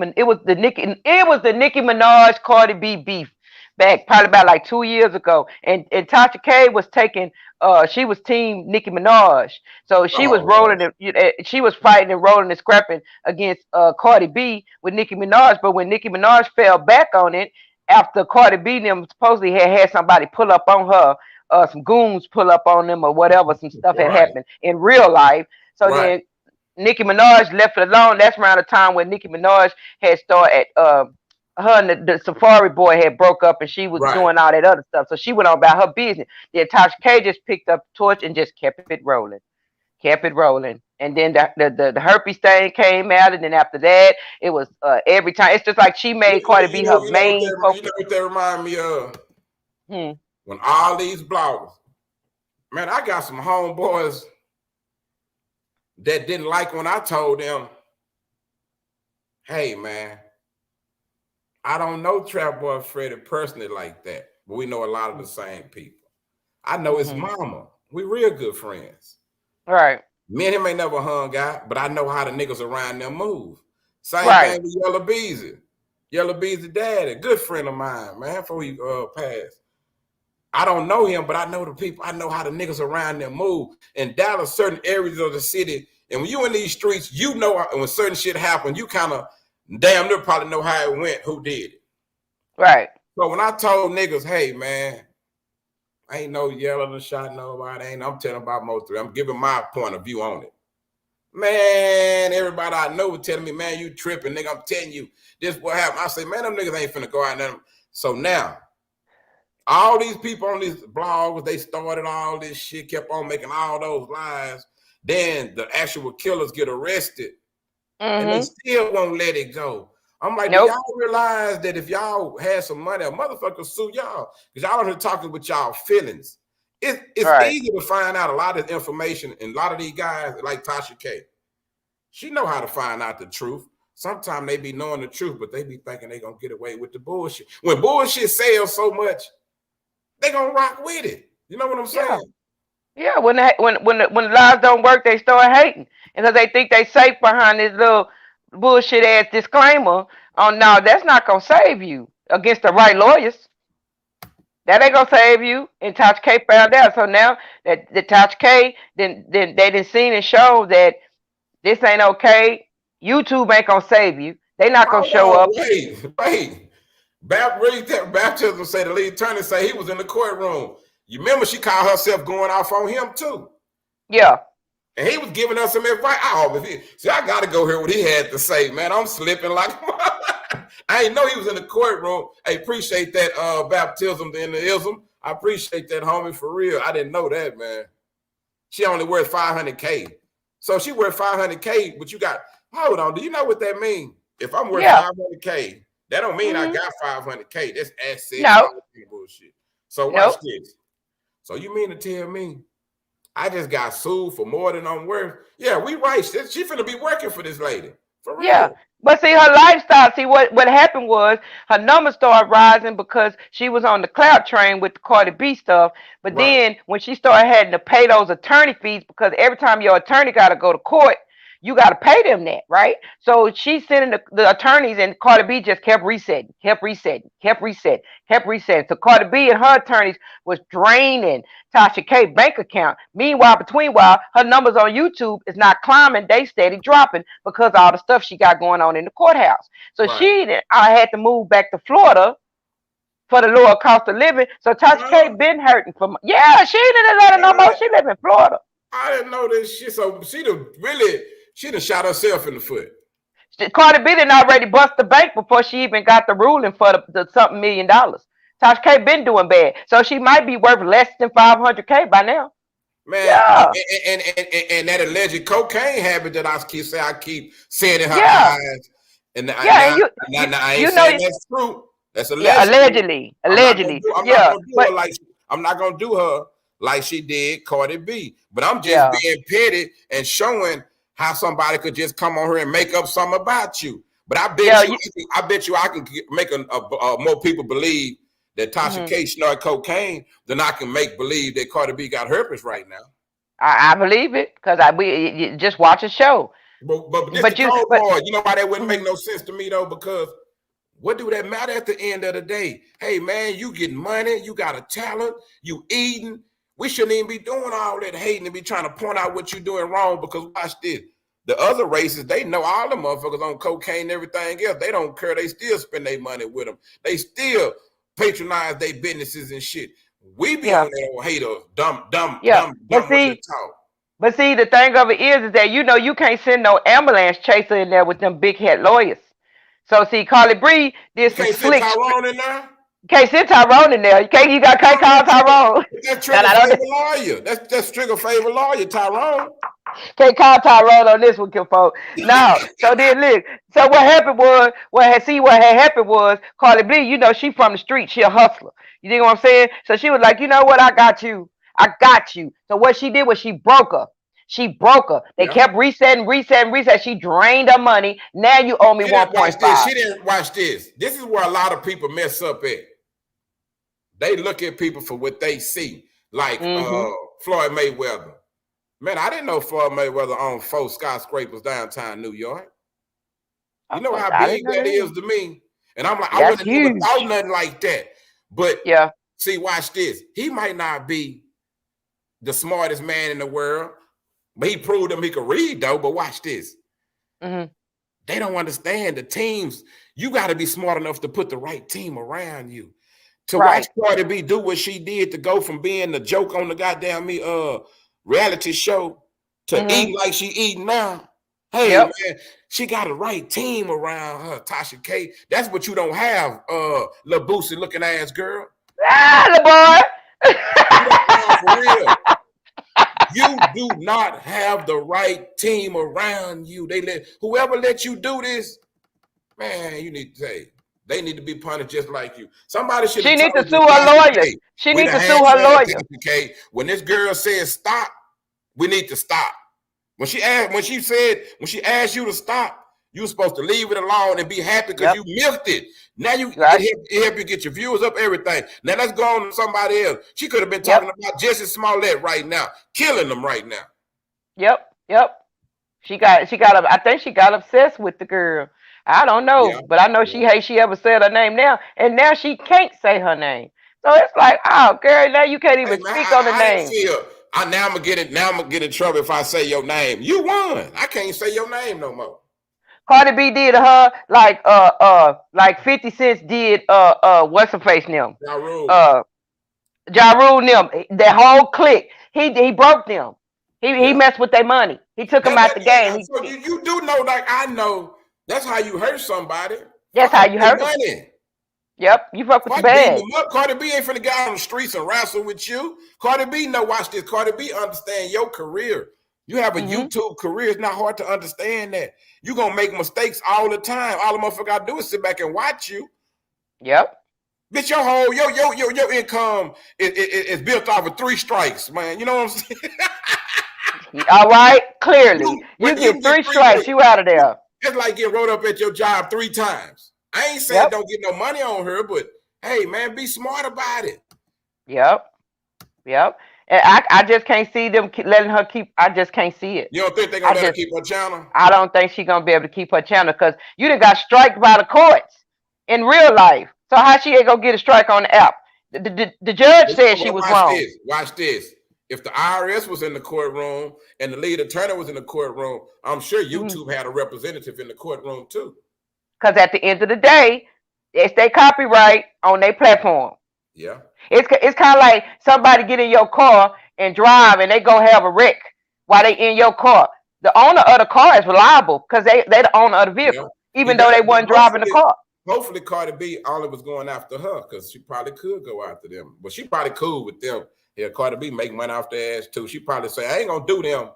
Minaj Cardi B beef back probably about like 2 years ago, and Tasha K was taking she was team Nicki Minaj, so she was rolling she was fighting and rolling and scrapping against Cardi B with Nicki Minaj. But when Nicki Minaj fell back on it after Cardi B them supposedly had somebody pull up on her, some goons pull up on them or whatever, some stuff had happened in real life. So then Nicki Minaj left it alone. That's around the time when Nicki Minaj had started her and the Safari boy had broke up, and she was doing all that other stuff. So she went on about her business. Then Tasha K just picked up the torch and just kept it rolling. And then the herpes thing came out, and then after that, it was every time. It's just like she made Cardi B her main focus. You know what that remind me of? When all these bloggers, man, I got some homeboys that didn't like when I told them, hey, man, I don't know Trap Boy Freddy personally like that, but we know a lot of the same people. I know his mama. We real good friends. Right. Me and him ain't never hung out, but I know how the niggas around them move. Same Right. thing with Yellow Beezy. Yellow Beezy daddy, good friend of mine, man, before he passed. I don't know him, but I know the people. I know how the niggas around them move. In Dallas, certain areas of the city, and when you in these streets, you know when certain shit happen, you kind of damn near probably know how it went, who did it. Right. So when I told niggas, hey man, ain't no yelling or shot nobody, I'm telling about most of it. I'm giving my point of view on it. Man, everybody I know was telling me, man, you tripping, nigga. I'm telling you, this what happened. I say, man, them niggas ain't finna go out there. So now, all these people on these blogs, they started all this shit, kept on making all those lies. Then the actual killers get arrested, and they still won't let it go. I'm like, do y'all realize that if y'all had some money, a motherfucker sue y'all? Because y'all are talking with y'all feelings. It's easy to find out a lot of information, and a lot of these guys, like Tasha K, she know how to find out the truth. Sometimes they be knowing the truth, but they be thinking they gonna get away with the bullshit. When bullshit sells so much, they gonna rock with it. You know what I'm saying? Yeah. When the lies don't work, they start hating because they think they safe behind this little bullshit ass disclaimer. Oh no, that's not gonna save you against the right lawyers. That ain't gonna save you. And Tasha K found out. So now that the Tasha K, then they done seen and show that this ain't okay. YouTube ain't gonna save you. They not gonna show up. Wait. Baptism say the lead attorney say he was in the courtroom. You remember she called herself going off on him too. Yeah. And he was giving us some advice. I gotta go hear what he had to say, man. I'm slipping like I didn't know he was in the courtroom. I appreciate that baptism in the ism. I appreciate that, homie, for real. I didn't know that, man. She only worth $500K. So she worth $500K, but you got, hold on, do you know what that means? If I'm worth $500K, that don't mean I got $500K. That's asset bullshit. So watch this. So you mean to tell me I just got sued for more than I'm worth? Yeah, we right. She finna be working for this lady. For real. Yeah. But see, her lifestyle, see what happened was her numbers started rising because she was on the clout train with the Cardi B stuff. But then when she started having to pay those attorney fees, because every time your attorney got to go to court, you got to pay them that, right? So she's sending the attorneys, and Cardi B just kept resetting. So Cardi B and her attorneys was draining Tasha K bank account. Meanwhile, her numbers on YouTube is not climbing; they steady dropping because of all the stuff she got going on in the courthouse. So I had to move back to Florida for the lower cost of living. So Tasha K been hurting from. Yeah, she didn't let her no more. She live in Florida. I didn't know this shit. So she done shot herself in the foot. Cardi B didn't already bust the bank before she even got the ruling for the something $1 million. Tasha K been doing bad, so she might be worth less than $500K by now. Man, and that alleged cocaine habit that I keep saying in her eyes, and I ain't saying that's true. That's allegedly. Allegedly. I'm not gonna do her like she did Cardi B, but I'm just being petty and showing how somebody could just come on here and make up something about you. But I bet you I can make more people believe that Tasha K snorted cocaine than I can make believe that Cardi B got herpes right now. I believe it because we just watch a show. But this you know why that wouldn't make no sense to me though? Because what do that matter at the end of the day? Hey man, you getting money, you got a talent, you eating. We shouldn't even be doing all that hating and be trying to point out what you're doing wrong, because watch this. The other races, they know all the motherfuckers on cocaine and everything else. They don't care. They still spend their money with them. They still patronize their businesses and shit. We be on that old hater, dumb talk. But see, the thing of it is that you can't send no ambulance chaser in there with them big head lawyers. So see, Cardi B did some slick. Tyrone in there? Can't send Tyrone in there. You can't call Tyrone. That's trigger favor lawyer. That's trigger favor lawyer, Tyrone. Can't call Tyrone on this one, folks. No. So then look. So what happened was, what had happened was Cardi B, she from the street. She a hustler. You think what I'm saying? So she was like, you know what? I got you. So what she did was she broke her. They kept resetting. She drained her money. Now you owe me 1.5. She didn't watch this. This is where a lot of people mess up at. They look at people for what they see. Like Floyd Mayweather. Man, I didn't know Floyd Mayweather owned 4 skyscrapers downtown New York. You know how I didn't big know that is that. to me? And I'm like, I would That's have never thought huge. nothing like that. But Yeah. see, watch this. He might not be the smartest man in the world, but he proved him he could read, though. But watch this. Mm-hmm. They don't understand the teams. You got to be smart enough to put the right team around you. To watch Cardi B do what she did, to go from being the joke on the goddamn reality show to eating like she eating now. Hey, man, she got a right team around her, Tasha K. That's what you don't have, little Boosie looking ass girl. Ah, the boy. You don't for real. You do not have the right team around you. Whoever let you do this, man, you need to say they need to be punished just like you. Somebody should have told to you. Sue her lawyers. She needs to sue her lawyers. When this girl says stop, we need to stop. When she asked you to stop, you were supposed to leave it alone and be happy because you milked it. Now it help you get your viewers up, everything. Now let's go on to somebody else. She could have been talking about Jesse Smollett right now, killing them right now. Yep. She got I think she got obsessed with the girl. I don't know, but I know she ever said her name now, and now she can't say her name. So it's like, oh, girl, now you can't even speak on the name. Now I'm gonna get in trouble if I say your name. You won. I can't say your name no more. Cardi B did her like 50 Cent did what's her face now? Ja Rule them. That whole clique. He broke them. He messed with their money. He took them out the game. So you do know, like I know, that's how you hurt somebody. That's how you hurt money. Yep, you fuck with the bag. Cardi B ain't finna get out on the streets and wrestle with you. Cardi B, watch this. Cardi B understand your career. You have a YouTube career. It's not hard to understand that. You're gonna make mistakes all the time. All the motherfucker gotta do is sit back and watch you. Yep. Bitch, your whole your income is built off of 3 strikes, man. You know what I'm saying? All right, clearly. You get 3 strikes, you out of there. It's like getting rolled up at your job 3 times. I ain't saying don't get no money on her, but hey, man, be smart about it. Yep. And I just can't see them letting her keep. I just can't see it. You don't think they're gonna let her keep her channel? I don't think she's gonna be able to keep her channel because you done got striked by the courts in real life. So how she ain't gonna get a strike on the app? The judge said she was wrong. Watch this. If the IRS was in the courtroom and the lead attorney was in the courtroom, I'm sure YouTube had a representative in the courtroom too. Because at the end of the day, it's their copyright on their platform. Yeah. It's kind of like somebody get in your car and drive and they go have a wreck while they in your car. The owner of the car is liable because they the owner of the vehicle, even though they weren't driving the car. Hopefully Cardi B only was going after her because she probably could go after them. But she probably cool with them. Yeah, Cardi B make money off their ass too. She probably say, I ain't gonna do them.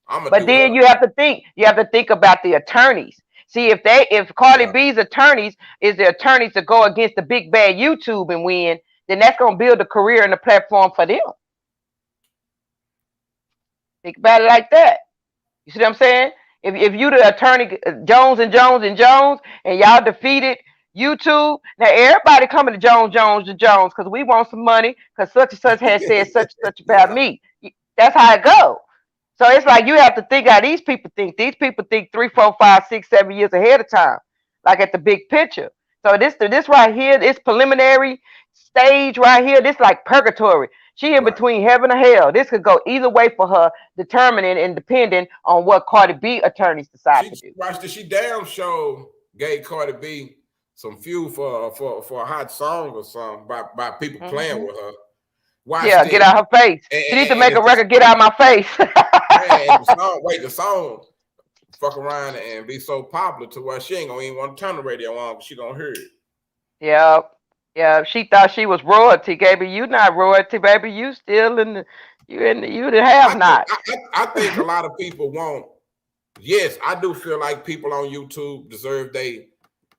But then you have to think about the attorneys. See, if Cardi B's attorneys is the attorneys to go against the big bad YouTube and win, then that's gonna build a career and a platform for them. Think about it like that. You see what I'm saying? If you the attorney Jones and y'all defeated YouTube, now everybody coming to Jones because we want some money because such and such has said such and such about me. That's how it goes. So it's like you have to think how these people think. These people think 3, 4, 5, 6, 7 years ahead of time, like at the big picture. So this right here, this preliminary stage right here, this like purgatory. She in between heaven and hell. This could go either way for her, determining and depending on what Cardi B attorneys decide to do. She damn sure gave Cardi B some fuel for a hot song or something by people playing with her. Get out her face. She needs to make a record, get out my face. The song fuck around and be so popular to where she ain't gonna even want to turn the radio on because she gonna hear it. Yeah. She thought she was royalty, baby. You not royalty, baby. You still you the have not. I think a lot of people won't. Yes, I do feel like people on YouTube deserve they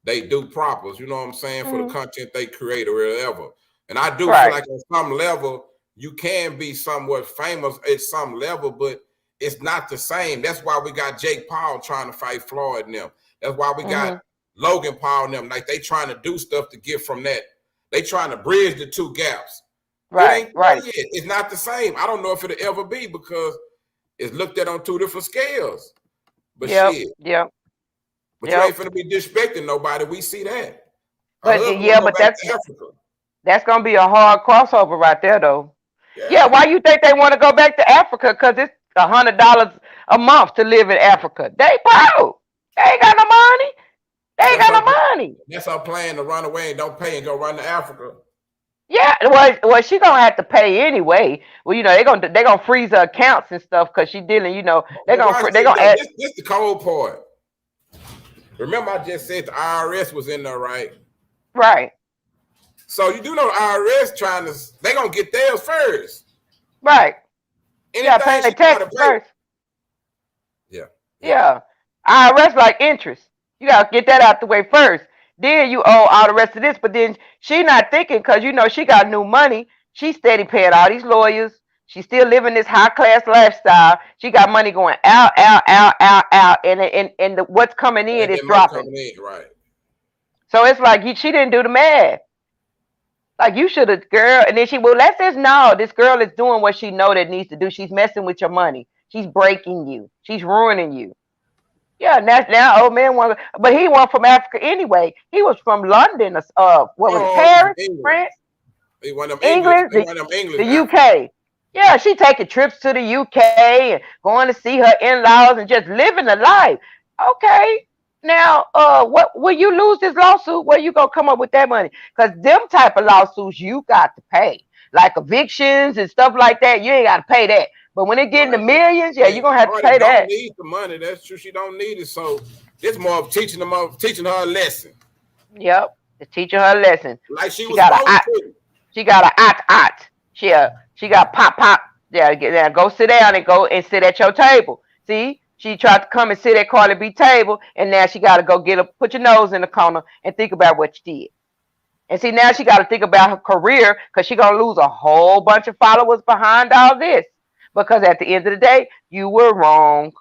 do propers. You know what I'm saying, for the content they create or whatever. And I do feel like on some level you can be somewhat famous at some level, but it's not the same. That's why we got Jake Paul trying to fight Floyd and them. That's why we got Logan Paul and them. Like they trying to do stuff to get from that. They trying to bridge the 2 gaps. Right. It's not the same. I don't know if it'll ever be because is looked at on two different scales. But Yep. shit. Yep. But you ain't finna be disrespecting nobody. We see that. A But husband yeah, go but back to Africa. that's gonna be a hard crossover right there, though. Yeah, Yeah. why you think they want to go back to Africa? Because it's $100 a month to live in Africa. They broke. They ain't got no money. They ain't That's got our no money. that's our plan to run away and don't pay and go run to Africa. Yeah, well, she gonna have to pay anyway. Well, they gonna freeze her accounts and stuff because she dealing. They But gonna watch they this gonna though. add. This the cold part. Remember, I just said the IRS was in there, right? Right. So you do know the IRS they gonna get theirs first. Right. Anything Pay she taxes gotta pay. first. Yeah. IRS like interest. You gotta get that out the way first. Then you owe all the rest of this. But then she not thinking because she got new money. She steady paying all these lawyers. She still living this high class lifestyle. She got money going out, out, out, out, out, and what's coming in And is then money dropping. coming in, right? So it's like she didn't do the math. Like you should have, girl. And then let's just know this girl is doing what she know that needs to do. She's messing with your money. She's breaking you. She's ruining you. Yeah, now old man but he wasn't from Africa anyway. He was from London. What was it, Paris, England. France, He one of them English. England, He one of them English. the UK. Yeah, she taking trips to the UK and going to see her in-laws and just living the life. Okay, now, what when you lose this lawsuit, where you gonna come up with that money? Because them type of lawsuits you got to pay, like evictions and stuff like that. You ain't got to pay that. But when it get into millions, yeah, you're gonna have to pay that. Don't need the money. That's true. She don't need it. So it's more of teaching her a lesson. Yep, it's teaching her a lesson. Like she was supposed to. She got a ot. She got pop. Yeah, go sit down and go and sit at your table. See, she tried to come and sit at Cardi B table, and now she got to go put your nose in the corner and think about what you did. And see, now she got to think about her career because she gonna lose a whole bunch of followers behind all this. Because at the end of the day, you were wrong.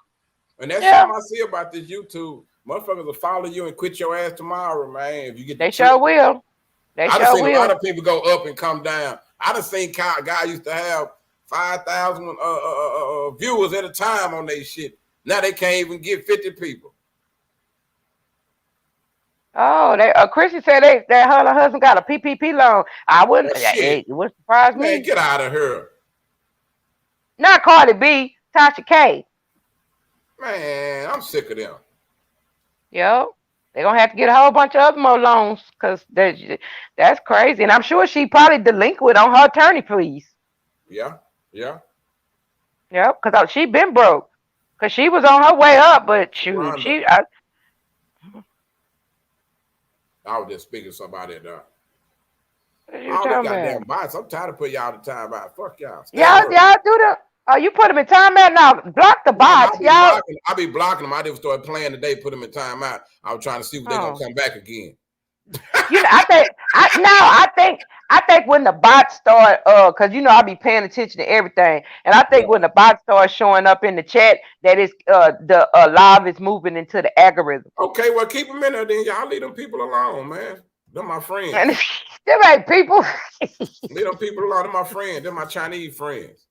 And that's something I see about this YouTube. Motherfuckers will follow you and quit your ass tomorrow, man. If you get they sure will. They I sure done seen will. a lot of people go up and come down. I done seen guy used to have 5,000 viewers at a time on their shit. Now they can't even get 50 people. Oh, Chrissy said that her husband got a PPP loan. I wouldn't. It wouldn't surprise me. Man, get out of here. Not Cardi B, Tasha K. Man, I'm sick of them. Yo, they're gonna have to get a whole bunch of other more loans because that's crazy. And I'm sure she probably delinquent on her attorney fees. Yeah. Yep, because she been broke. Because she was on her way up, but shoot, I was just speaking to somebody there. What you talking goddamn bots. I'm tired of putting y'all the time out. Fuck y'all. Y'all do the. Oh, you put them in timeout now. Block the bots, y'all. I be blocking them. I didn't start playing today. Put them in timeout. I was trying to see if they're gonna come back again. I think when the bots start, because I be paying attention to everything, and I think when the bots start showing up in the chat, that is the live is moving into the algorithm. Okay, well keep them in there then. Y'all leave them people alone, man. They're my friends. Them ain't people. Leave them people alone. They're my friends. They're my Chinese friends.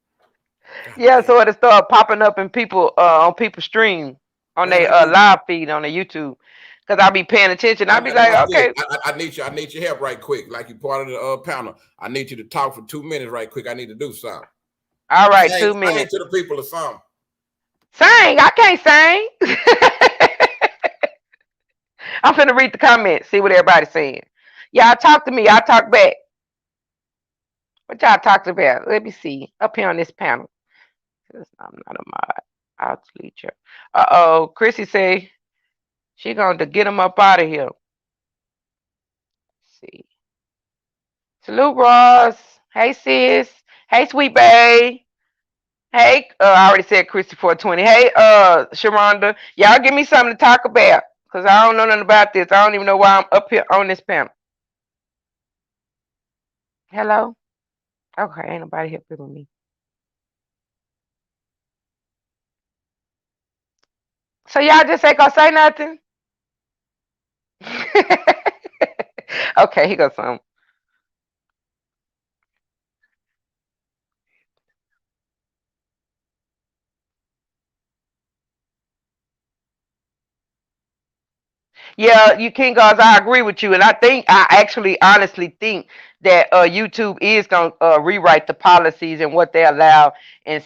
Yeah, so it'll start popping up in people on people's stream on their live feed on their YouTube. Because I be paying attention. I be like, okay. I need your help right quick. Like you part of the panel. I need you to talk for 2 minutes right quick. I need to do something. All right, 2 minutes. Sing to the people or something. Sing? I can't sing. I'm finna read the comments, see what everybody's saying. Y'all talk to me. Y'all talk back. What y'all talked about? Let me see. Up here on this panel. I'm not a mod. I'll delete you. Uh-oh. Chrissy say she gonna get him up out of here. Let's see. Salute, Ross. Hey, sis. Hey, sweet bae. Hey, I already said Chrissy 420. Hey, Sharonda. Y'all give me something to talk about. Because I don't know nothing about this. I don't even know why I'm up here on this panel. Hello? Okay, ain't nobody here with me. So y'all just ain't gonna say nothing? Okay, he got some. Yeah, you King Gods, I agree with you, and I actually honestly think that YouTube is gonna rewrite the policies and what they allow and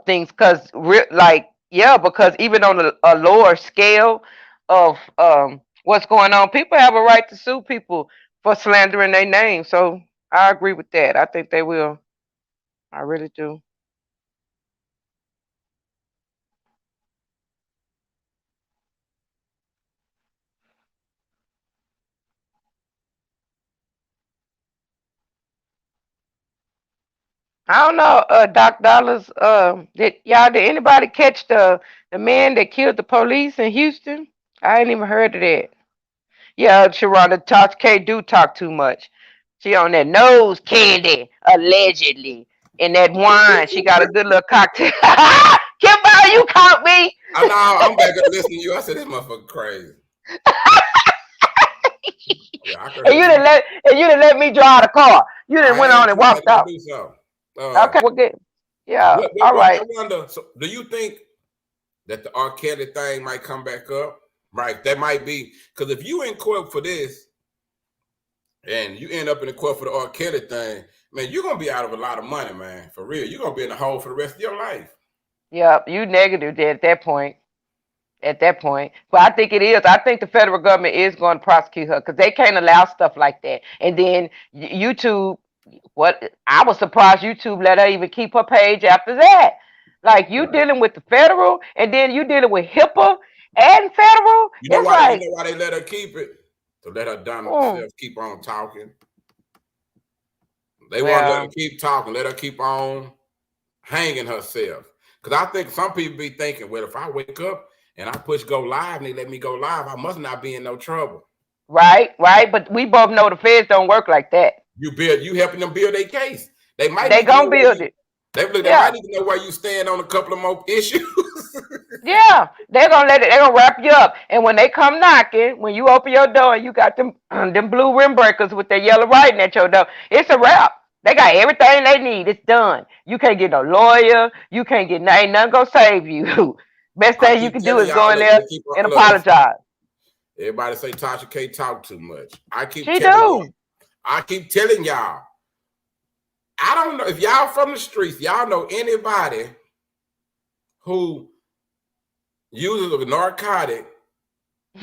things, cause like yeah, because even on a lower scale of what's going on, people have a right to sue people for slandering their name. So I agree with that. I think they will. I really do. I don't know, Doc Dollars. Did anybody catch the man that killed the police in Houston? I ain't even heard of that. Yeah, Sharonda, Tasha K do talk too much. She on that nose candy, allegedly. In that wine, she got a good little cocktail. Kimbo, you caught me. I know. I'm back up listening to you. I said this motherfucker crazy. Yeah, I could And hear you. you didn't let me drive the car. You didn't I went had on and to. I had walked to go out. do something. Okay, well good. Yeah, all I right. wonder. So, do you think that the R. Kelly thing might come back up? Right, that might be because if you in court for this and you end up in the court for the R. Kelly thing, man, you're gonna be out of a lot of money, man. For real, you're gonna be in the hole for the rest of your life. Yeah, you negative there at that point. At that point. But I think it is. I think the federal government is going to prosecute her because they can't allow stuff like that. And then YouTube, what I was surprised YouTube let her even keep her page after that. Like you Right. dealing with the federal, and then you dealing with HIPAA and federal. You know It's why? You like, know why they let her keep it? To let her dumb mm, self keep on talking. They want to let her well, keep talking, let her keep on hanging herself. Because I think some people be thinking, well, if I wake up and I push go live and they let me go live, I must not be in no trouble. right, right. But we both know the feds don't work like that. You helping them build a case. They might They need to know gonna where build you it. they might Yeah. need to know where you stand on a couple of more issues. Yeah, they're gonna let it. They're gonna wrap you up, and when they come knocking, when you open your door and you got them them blue rim breakers with their yellow writing at your door, it's a wrap. They got everything they need. It's done. You can't get no lawyer. You can't get ain't nothing gonna save you. Best I thing you keep can do telling is go y'all, in look, there just keep and look. apologize. Everybody say Tasha K talk too much. I keep She telling y'all. do. I keep telling y'all. I don't know if y'all from the streets, y'all know anybody who uses a narcotic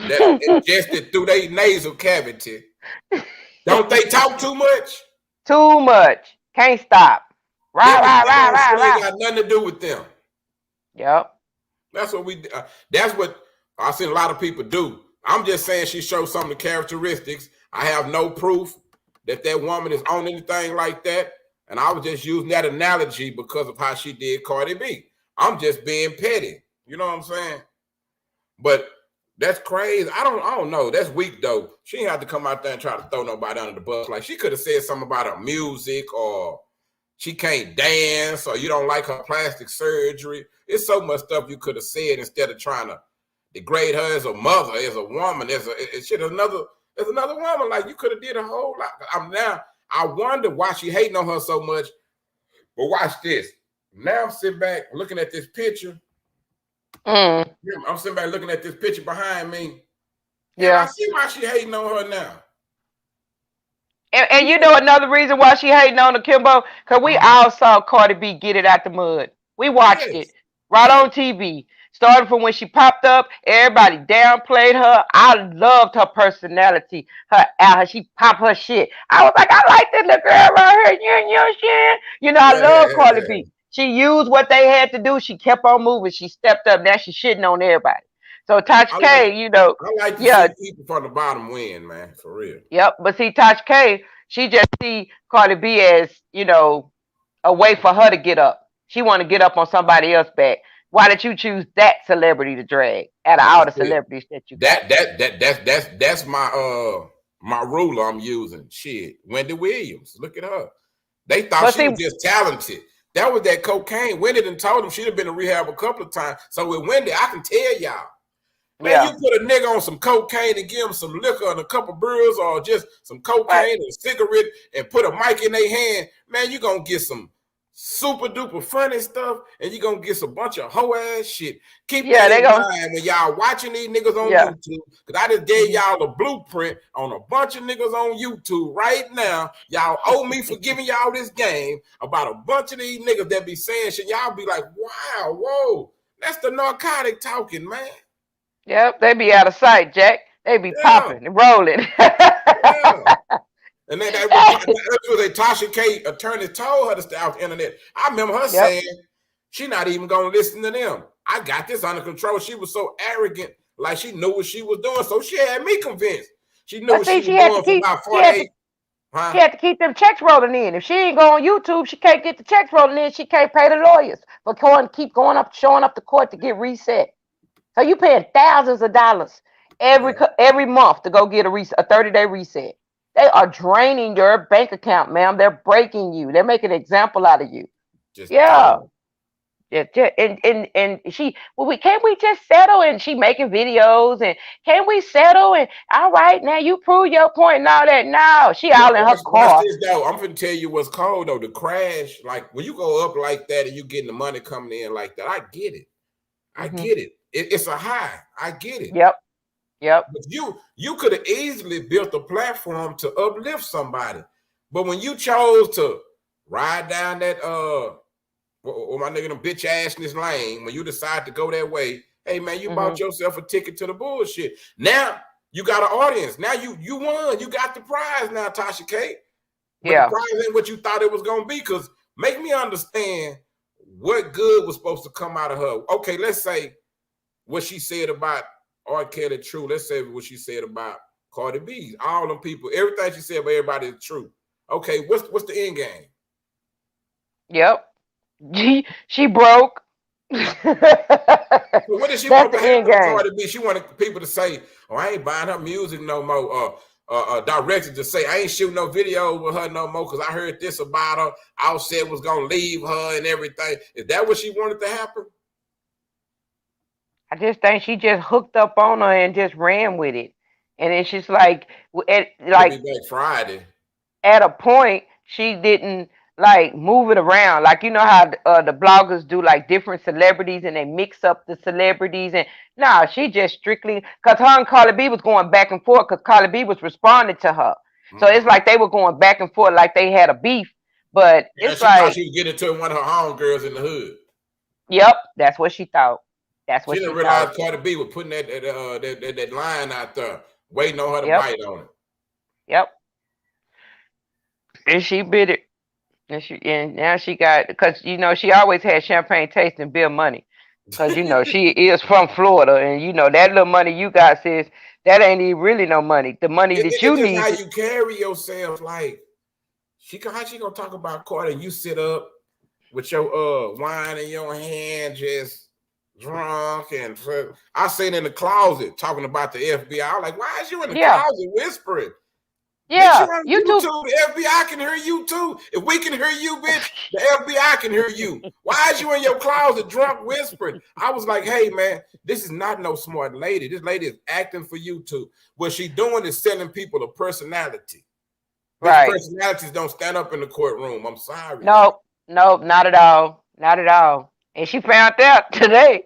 that's ingested through their nasal cavity. Don't they talk too much? Too much. Can't stop. Right, right, right, right, It ain't right. got nothing to do with them. Yep. That's what that's what I seen a lot of people do. I'm just saying she shows some of the characteristics. I have no proof that that woman is on anything like that. And I was just using that analogy because of how she did Cardi B. I'm just being petty. You know what I'm saying? But that's crazy. I don't know. That's weak though. She didn't have to come out there and try to throw nobody under the bus. Like she could have said something about her music or she can't dance or you don't like her plastic surgery. It's so much stuff you could have said instead of trying to degrade her as a mother, as a woman, there's another woman. Like you could have did a whole lot. Now I wonder why she hating on her so much. But watch this. Now I'm sitting back looking at this picture. Mm, I'm sitting back looking at this picture behind me. And I yeah. see why she hating on her now. And you know another reason why she hating on the Kimbo? Because we all saw Cardi B get it out the mud. We watched it Yes. right on TV. Started from when she popped up, everybody downplayed her. I loved her personality, how she popped her shit. I was like, I like this little girl right here. Shit. You know, I love Cardi Yeah. B. She used what they had to do. She kept on moving. She stepped up. Now she's shitting on everybody. So Tasha K, I like to yeah, see people from the bottom win, man. For real. yep. But see, Tasha K, she just see Cardi B as, a way for her to get up. She want to get up on somebody else's back. Why did you choose that celebrity to drag out of all That's the it. celebrities that you got? That's my ruler I'm using. Shit. Wendy Williams. Look at her. They thought But she see, was just talented. That was that cocaine. Wendy done told them she'd have been in rehab a couple of times. So with Wendy, I can tell y'all. Man, you yeah. put a nigga on some cocaine and give him some liquor and a couple brews or just some Right. cocaine and a cigarette and put a mic in their hand, man, you gonna get some super duper funny stuff, and you're gonna get a bunch of hoe ass shit. Keep Yeah, that they in gonna. mind when y'all watching these niggas on Yeah. YouTube, because I just gave y'all the blueprint on a bunch of niggas on YouTube right now. Y'all owe me for giving y'all this game about a bunch of these niggas that be saying shit. Y'all be like, wow, whoa, that's the narcotic talking, man. Yep, they be out of sight, Jack. They be Yeah, popping and rolling. yeah. And then that's what Tasha K attorney told her to stay off the internet. I remember her saying she not even gonna listen to them. I got this under control. She was so arrogant, like she knew what she was doing. So she had me convinced. She knew But what see, she was doing for about 48. she had to keep them checks rolling in. If she ain't go on YouTube, she can't get the checks rolling in. She can't pay the lawyers for keep going up, showing up to court to get reset. So you paying thousands of dollars every month to go get a 30-day reset. They are draining your bank account, ma'am. They're breaking you. They're making an example out of you. Just Yeah. dumb. Yeah, and she, well, can't we just settle? And she making videos, and can we settle? And all right, now you prove your point and all that. No, she all in her Watch car. this though. I'm gonna tell you what's cold though. The crash, like when you go up like that and you getting the money coming in like that, I get it. I get it. It's a high. I get it. Yep. But you could have easily built a platform to uplift somebody. But when you chose to ride down that my nigga them bitch ass in this lane, when you decide to go that way, hey man, you bought yourself a ticket to the bullshit. Now you got an audience. Now you won. You got the prize now, Tasha K. But the prize ain't what you thought it was gonna be. Cause make me understand what good was supposed to come out of her. Okay, let's say what she said about R. Kelly true. Let's say what she said about Cardi B. All them people, everything she said about everybody is true. Okay, what's the end game? Yep. She broke. So what did she That's want the to end happen to game. Cardi B? She wanted people to say, "Oh, I ain't buying her music no more." Directed to say, "I ain't shooting no videos with her no more because I heard this about her. Offset was gonna leave her and everything." Is that what she wanted to happen? I just think she just hooked up on her and just ran with it. And it's just like, She'll be back Friday. At a point, she didn't like move it around. Like, you know how the bloggers do like different celebrities and they mix up the celebrities. And nah, she just strictly, because her and Cardi B was going back and forth because Cardi B was responding to her. So it's like they were going back and forth like they had a beef. But it's she thought like, she was getting to one of her homegirls in the hood. yep, that's what she thought. That's what She she didn't realize thought. Cardi B was putting that line out there, waiting on her to Yep. bite on it. Yep. And she bit it. And now she got, because you know she always had champagne taste and beer money, because you know she is from Florida, and you know that little money you got, sis, that ain't even really no money. The money that you It's just need how you carry yourself. Like how she gonna talk about Cardi and you sit up with your wine in your hand, just drunk, and I seen in the closet talking about the FBI. I'm like, why is you in the closet whispering? Bitch, you on YouTube. The FBI can hear you too. If we can hear you, bitch, the FBI can hear you. Why is you in your closet drunk whispering? I was like, hey man, this is not no smart lady. This lady is acting for YouTube. What she doing is selling people a personality. Right. Personalities don't stand up in the courtroom. I'm sorry. Nope, not at all. Not at all. And she found out today.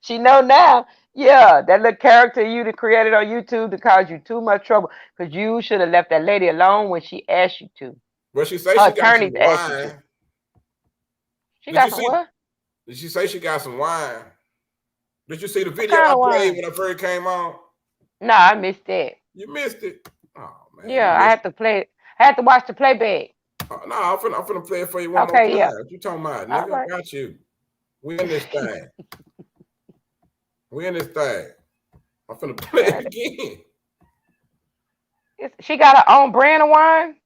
She know now. Yeah, that little character you created on YouTube to cause you too much trouble, because you should have left that lady alone when she asked you to. Well, she say she got some wine. She got some what? Did she say she got some wine? Did you see the video I played when I first came on? No, I missed that. You missed it? Oh man. Yeah, I had to play it. I had to watch the playback. No, I'm finna play it for you one more time. Yeah. What you talking about, nigga? Right. I got you. We in this thing. We in this thing. I'm finna play it again. She got her own brand of wine?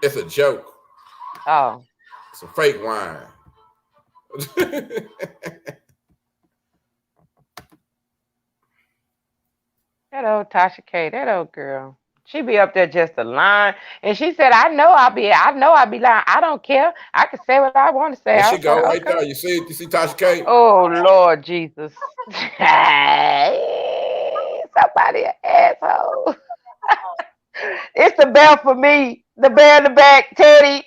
It's a joke. Oh. It's a fake wine. That old Tasha K, that old girl. She be up there just a line. And she said, I know I'll be lying. I don't care. I can say what I want to say. There she go right there. You see Tasha K? Oh, Lord Jesus. Somebody an asshole. It's the bell for me. The bear in the back, Teddy.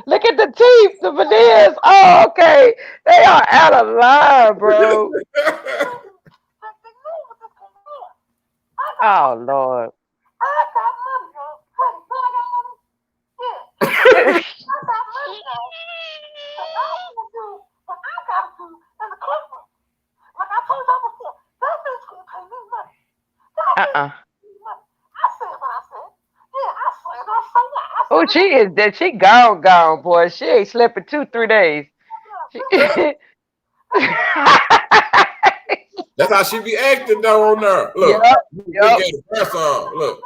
Look at the teeth, the veneers. Oh, okay. They are out of line, bro. Oh, Lord. Uh-uh. Oh, she is dead. She gone, boy. She ain't slept in 2-3 days. She... That's how she be acting though on there. Look, yep. we get the press on. Look.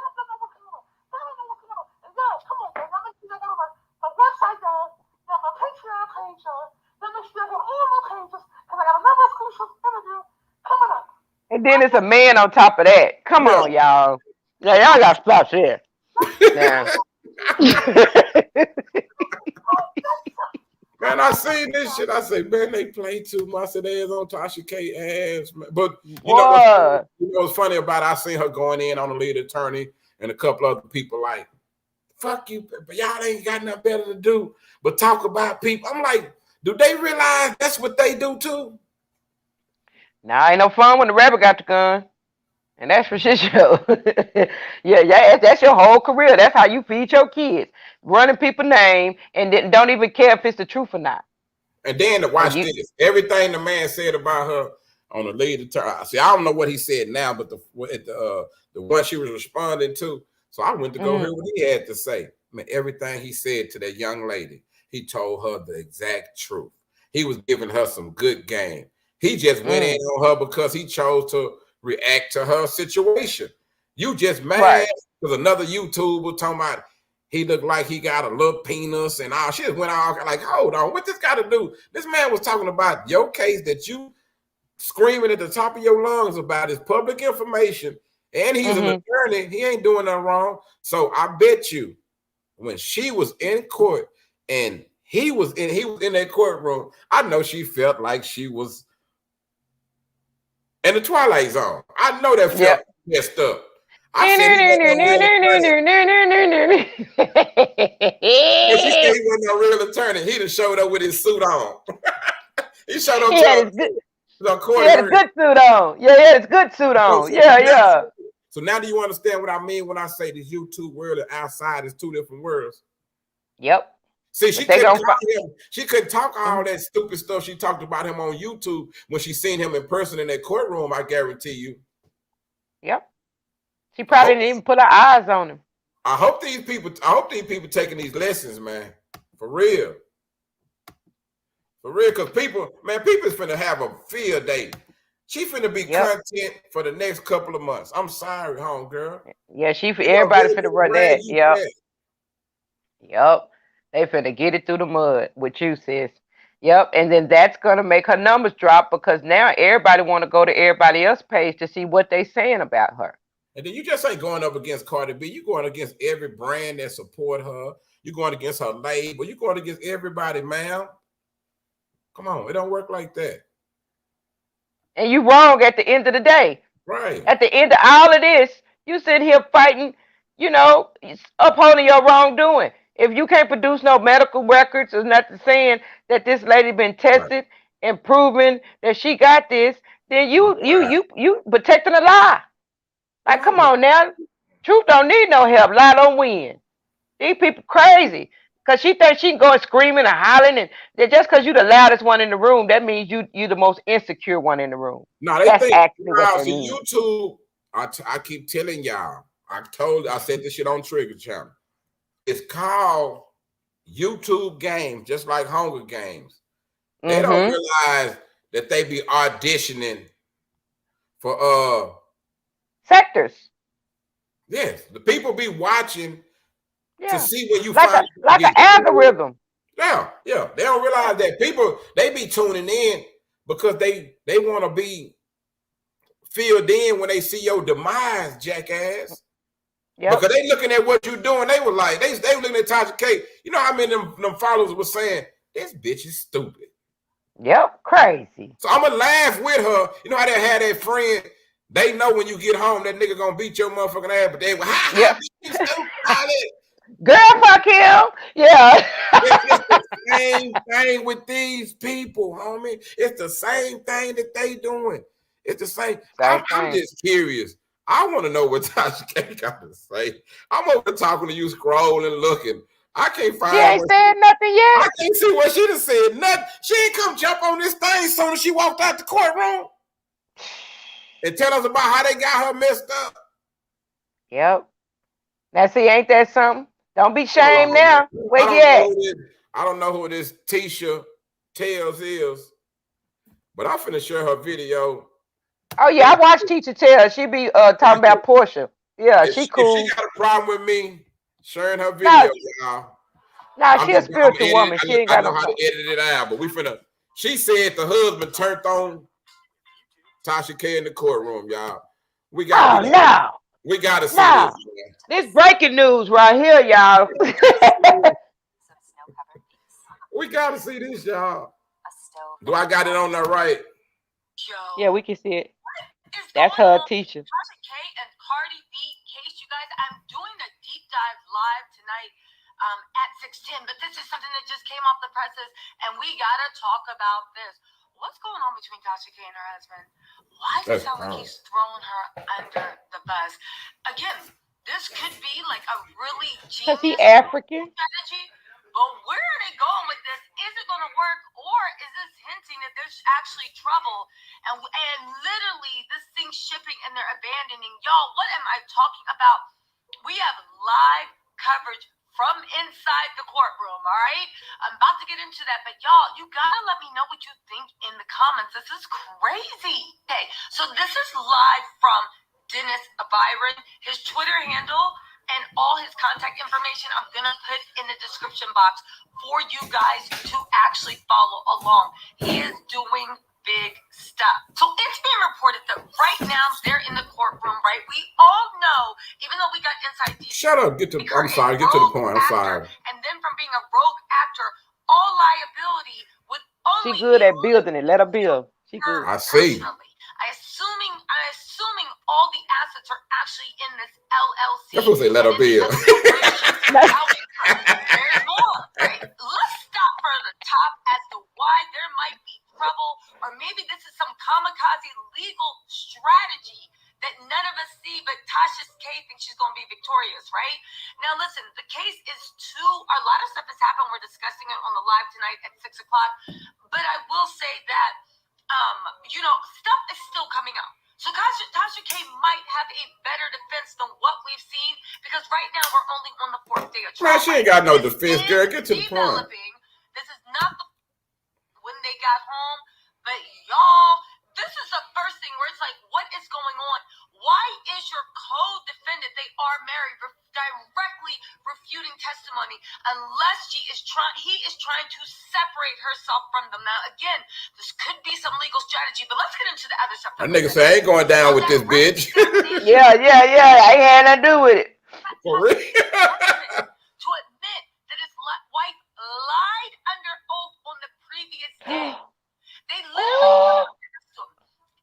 And then it's a man on top of that. Come on, y'all. Yeah, y'all got to stop here. Now. Man, I seen this shit. I say, man, they play too much. Their ass on Tasha K ass, man. But you know what's funny about it? I seen her going in on the lead attorney and a couple other people like, fuck you, but y'all ain't got nothing better to do but talk about people. I'm like, do they realize that's what they do too? Nah, ain't no fun when the rabbit got the gun. And that's for shit show. yeah, that's your whole career. That's how you feed your kids. Running people's name and then don't even care if it's the truth or not. And then to watch this, everything the man said about her on the lead attorney. See, I don't know what he said now, but the one she was responding to. So I went to go hear what he had to say. I mean, everything he said to that young lady, he told her the exact truth. He was giving her some good game. He just went in on her because he chose to react to her situation. You just mad because another YouTuber talking about he looked like he got a little penis and all. She just went out like, hold on, what this got to do? This man was talking about your case that you screaming at the top of your lungs about is public information, and he's an attorney. He ain't doing nothing wrong. So I bet you when she was in court and he was in that courtroom, I know she felt like she was in the Twilight Zone. I know that felt messed up. I said if she said he wasn't no real attorney, he'd have showed up with his suit on. He showed up. He had a good suit on. Yeah, he had his good suit on. Yeah. So now do you understand what I mean when I say this YouTube world and outside is two different worlds? Yep. See, she couldn't talk all that stupid stuff she talked about him on YouTube when she seen him in person in that courtroom, I guarantee you. Yep. She probably didn't even put her eyes on him. I hope these people taking these lessons, man. For real. For real, because people's finna have a field day. She finna be content for the next couple of months. I'm sorry, homegirl. Yeah, everybody finna run that. Yep. They finna get it through the mud with you, sis. Yep. And then that's gonna make her numbers drop because now everybody wanna go to everybody else's page to see what they saying about her. And then you just ain't going up against Cardi B. You're going against every brand that support her. You're going against her label. You're going against everybody, man. Come on, it don't work like that. And you wrong at the end of the day. Right. At the end of all of this, you sit here fighting, upholding your wrongdoing. If you can't produce no medical records or nothing saying that this lady been tested and proven that she got this, then you protecting a lie. Like, come on now. Truth don't need no help. Lie don't win. These people crazy. Because she thinks she can go and screaming and hollering. And just because you the loudest one in the room, that means you the most insecure one in the room. No, they think YouTube, I keep telling y'all. I said this shit on Trigger Channel. It's called YouTube Games, just like Hunger Games. They don't realize that they be auditioning for sectors. Yes, the people be watching to see where you find like an algorithm. Yeah. They don't realize that people they be tuning in because they want to be filled in when they see your demise, jackass. Yeah. Because they looking at what you doing, they were like they looking at Tasha K. You know how many them followers were saying this bitch is stupid. Yep, crazy. So I'm gonna laugh with her. You know how they had that friend? They know when you get home that nigga gonna beat your motherfucking ass, but they will Yep. stupid. Girl, fuck him. Yeah. It's the same thing with these people, homie. It's the same thing that they doing. It's the same. I'm just curious. I want to know what Tasha K got to say. I'm over talking to you, scrolling, looking. I can't find. She ain't said nothing yet. I can't see what she done said. Nothing. She ain't come jump on this thing soon as she walked out the courtroom and tell us about how they got her messed up. Yep. Now see, ain't that something? Don't be shamed now. Where you at? I don't know who this Tasha Tales is, but I'm finna share her video. Oh yeah, I watched Teacher Tell. She be talking about Portia. Yeah, she cool. If she got a problem with me sharing her video, y'all. Nah, she a spiritual woman. She ain't got no how to edit it out, but we finna. She said the husband turned on Tasha K in the courtroom, y'all. We got to see this. This breaking news right here, y'all. We got to see this, y'all. Do I got it on there right? Yeah, we can see it. That's her teacher. Tasha K and Cardi B case, you guys. I'm doing a deep dive live tonight at 6:10, but this is something that just came off the presses, and we gotta talk about this. What's going on between Tasha K and her husband? Why does it sound like he's throwing her under the bus? Again, this could be like a really genius African strategy. But where are they going with this? Is it going to work, or is this hinting that there's actually trouble? And literally, this thing's shipping and they're abandoning. Y'all, what am I talking about? We have live coverage from inside the courtroom, all right? I'm about to get into that, but y'all, you gotta let me know what you think in the comments. This is crazy. Okay, so this is live from Dennis Byron, his Twitter handle, and all his contact information I'm gonna put in the description box for you guys to actually follow along. He is doing big stuff. So it's being reported that right now they're in the courtroom, right? We all know, even though we got inside details. Shut up. I'm sorry. Get to the point. I'm sorry. And then from being a rogue actor, all liability with only. She good at building it. Let her build. She good. I see. I'm assuming all the assets are actually in this LLC. That's what they let her build. There's more, right? Let's stop from the top as to why there might be trouble, or maybe this is some kamikaze legal strategy that none of us see, but Tasha K thinks she's going to be victorious, right? Now, listen, the case is a lot of stuff has happened. We're discussing it on the live tonight at 6 o'clock, but I will say that, stuff is still coming out. So Tasha K might have a better defense than what we've seen, because right now we're only on the 4th day of trial. Man, she ain't got no defense, girl. Get to the point. This is not when they got home, but y'all, this is the first thing where it's like, what is going on? Why is your co-defendant, they are married, directly refuting testimony unless he is trying to separate herself from them? Now, again, this could be some legal strategy, but let's get into the other stuff. That nigga say, I ain't going down with this bitch. Yeah. I ain't had nothing to do with it. For real? To admit that his wife lied under oath on the previous day. They literally asked him,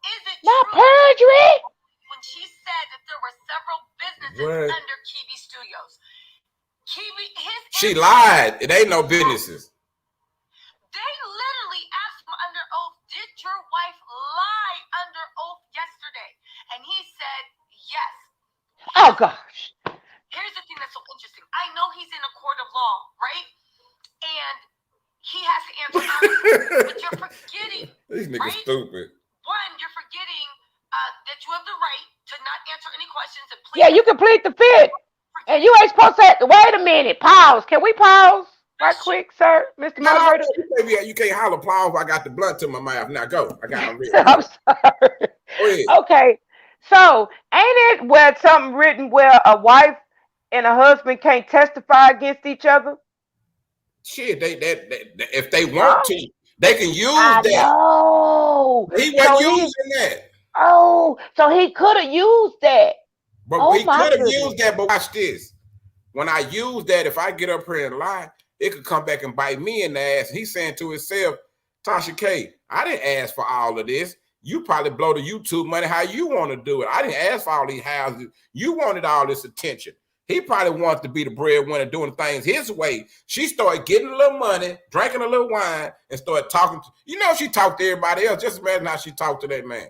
is it not true? Perjury? When she said that there were several businesses under Kiwi Studios. She lied. It ain't no businesses. They literally asked him under oath, did your wife lie under oath yesterday? And he said, yes. Oh, gosh. Here's the thing that's so interesting. I know he's in a court of law, right? And he has to answer honestly. But you're forgetting. These niggas stupid. One, you're forgetting that you have the right to not answer any questions and plead. Yeah, you can plead the fifth. And you ain't supposed to have to wait a minute. Pause. Can we pause right quick, sir? Mr. Moderator? You can't holler pause. I got the blunt to my mouth. Now go. I got it. I'm sorry. Okay. So ain't it where something written where a wife and a husband can't testify against each other? Shit, they if they want to, they can use that. No. He wasn't using that. Oh, so he could have used that. But he could have used that, but watch this. When I use that, if I get up here and lie, it could come back and bite me in the ass. He's saying to himself, Tasha K, I didn't ask for all of this. You probably blow the YouTube money how you want to do it. I didn't ask for all these houses. You wanted all this attention. He probably wants to be the breadwinner doing things his way. She started getting a little money, drinking a little wine, and started talking. She talked to everybody else. Just imagine how she talked to that man.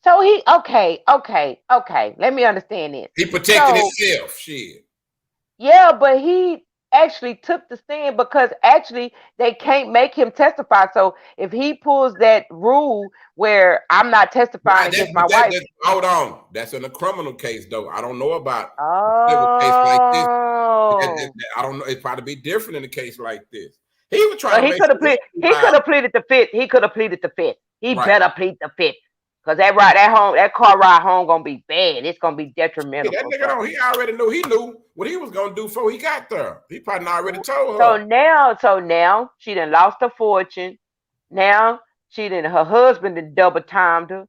So okay. Let me understand this. He protected himself. Shit. Yeah, but he actually took the stand because actually they can't make him testify. So if he pulls that rule where I'm not testifying against my wife. Hold on. That's in a criminal case, though. I don't know about a civil case like this. I don't know. It'd probably be different in a case like this. He was trying to he could have pleaded the fifth. He could have pleaded the fifth. He better plead the fifth. Because that car ride home gonna be bad. It's gonna be detrimental. That nigga he already knew. He knew what he was gonna do before he got there. He probably already told her. So now she done lost her fortune. Now her husband done double timed her.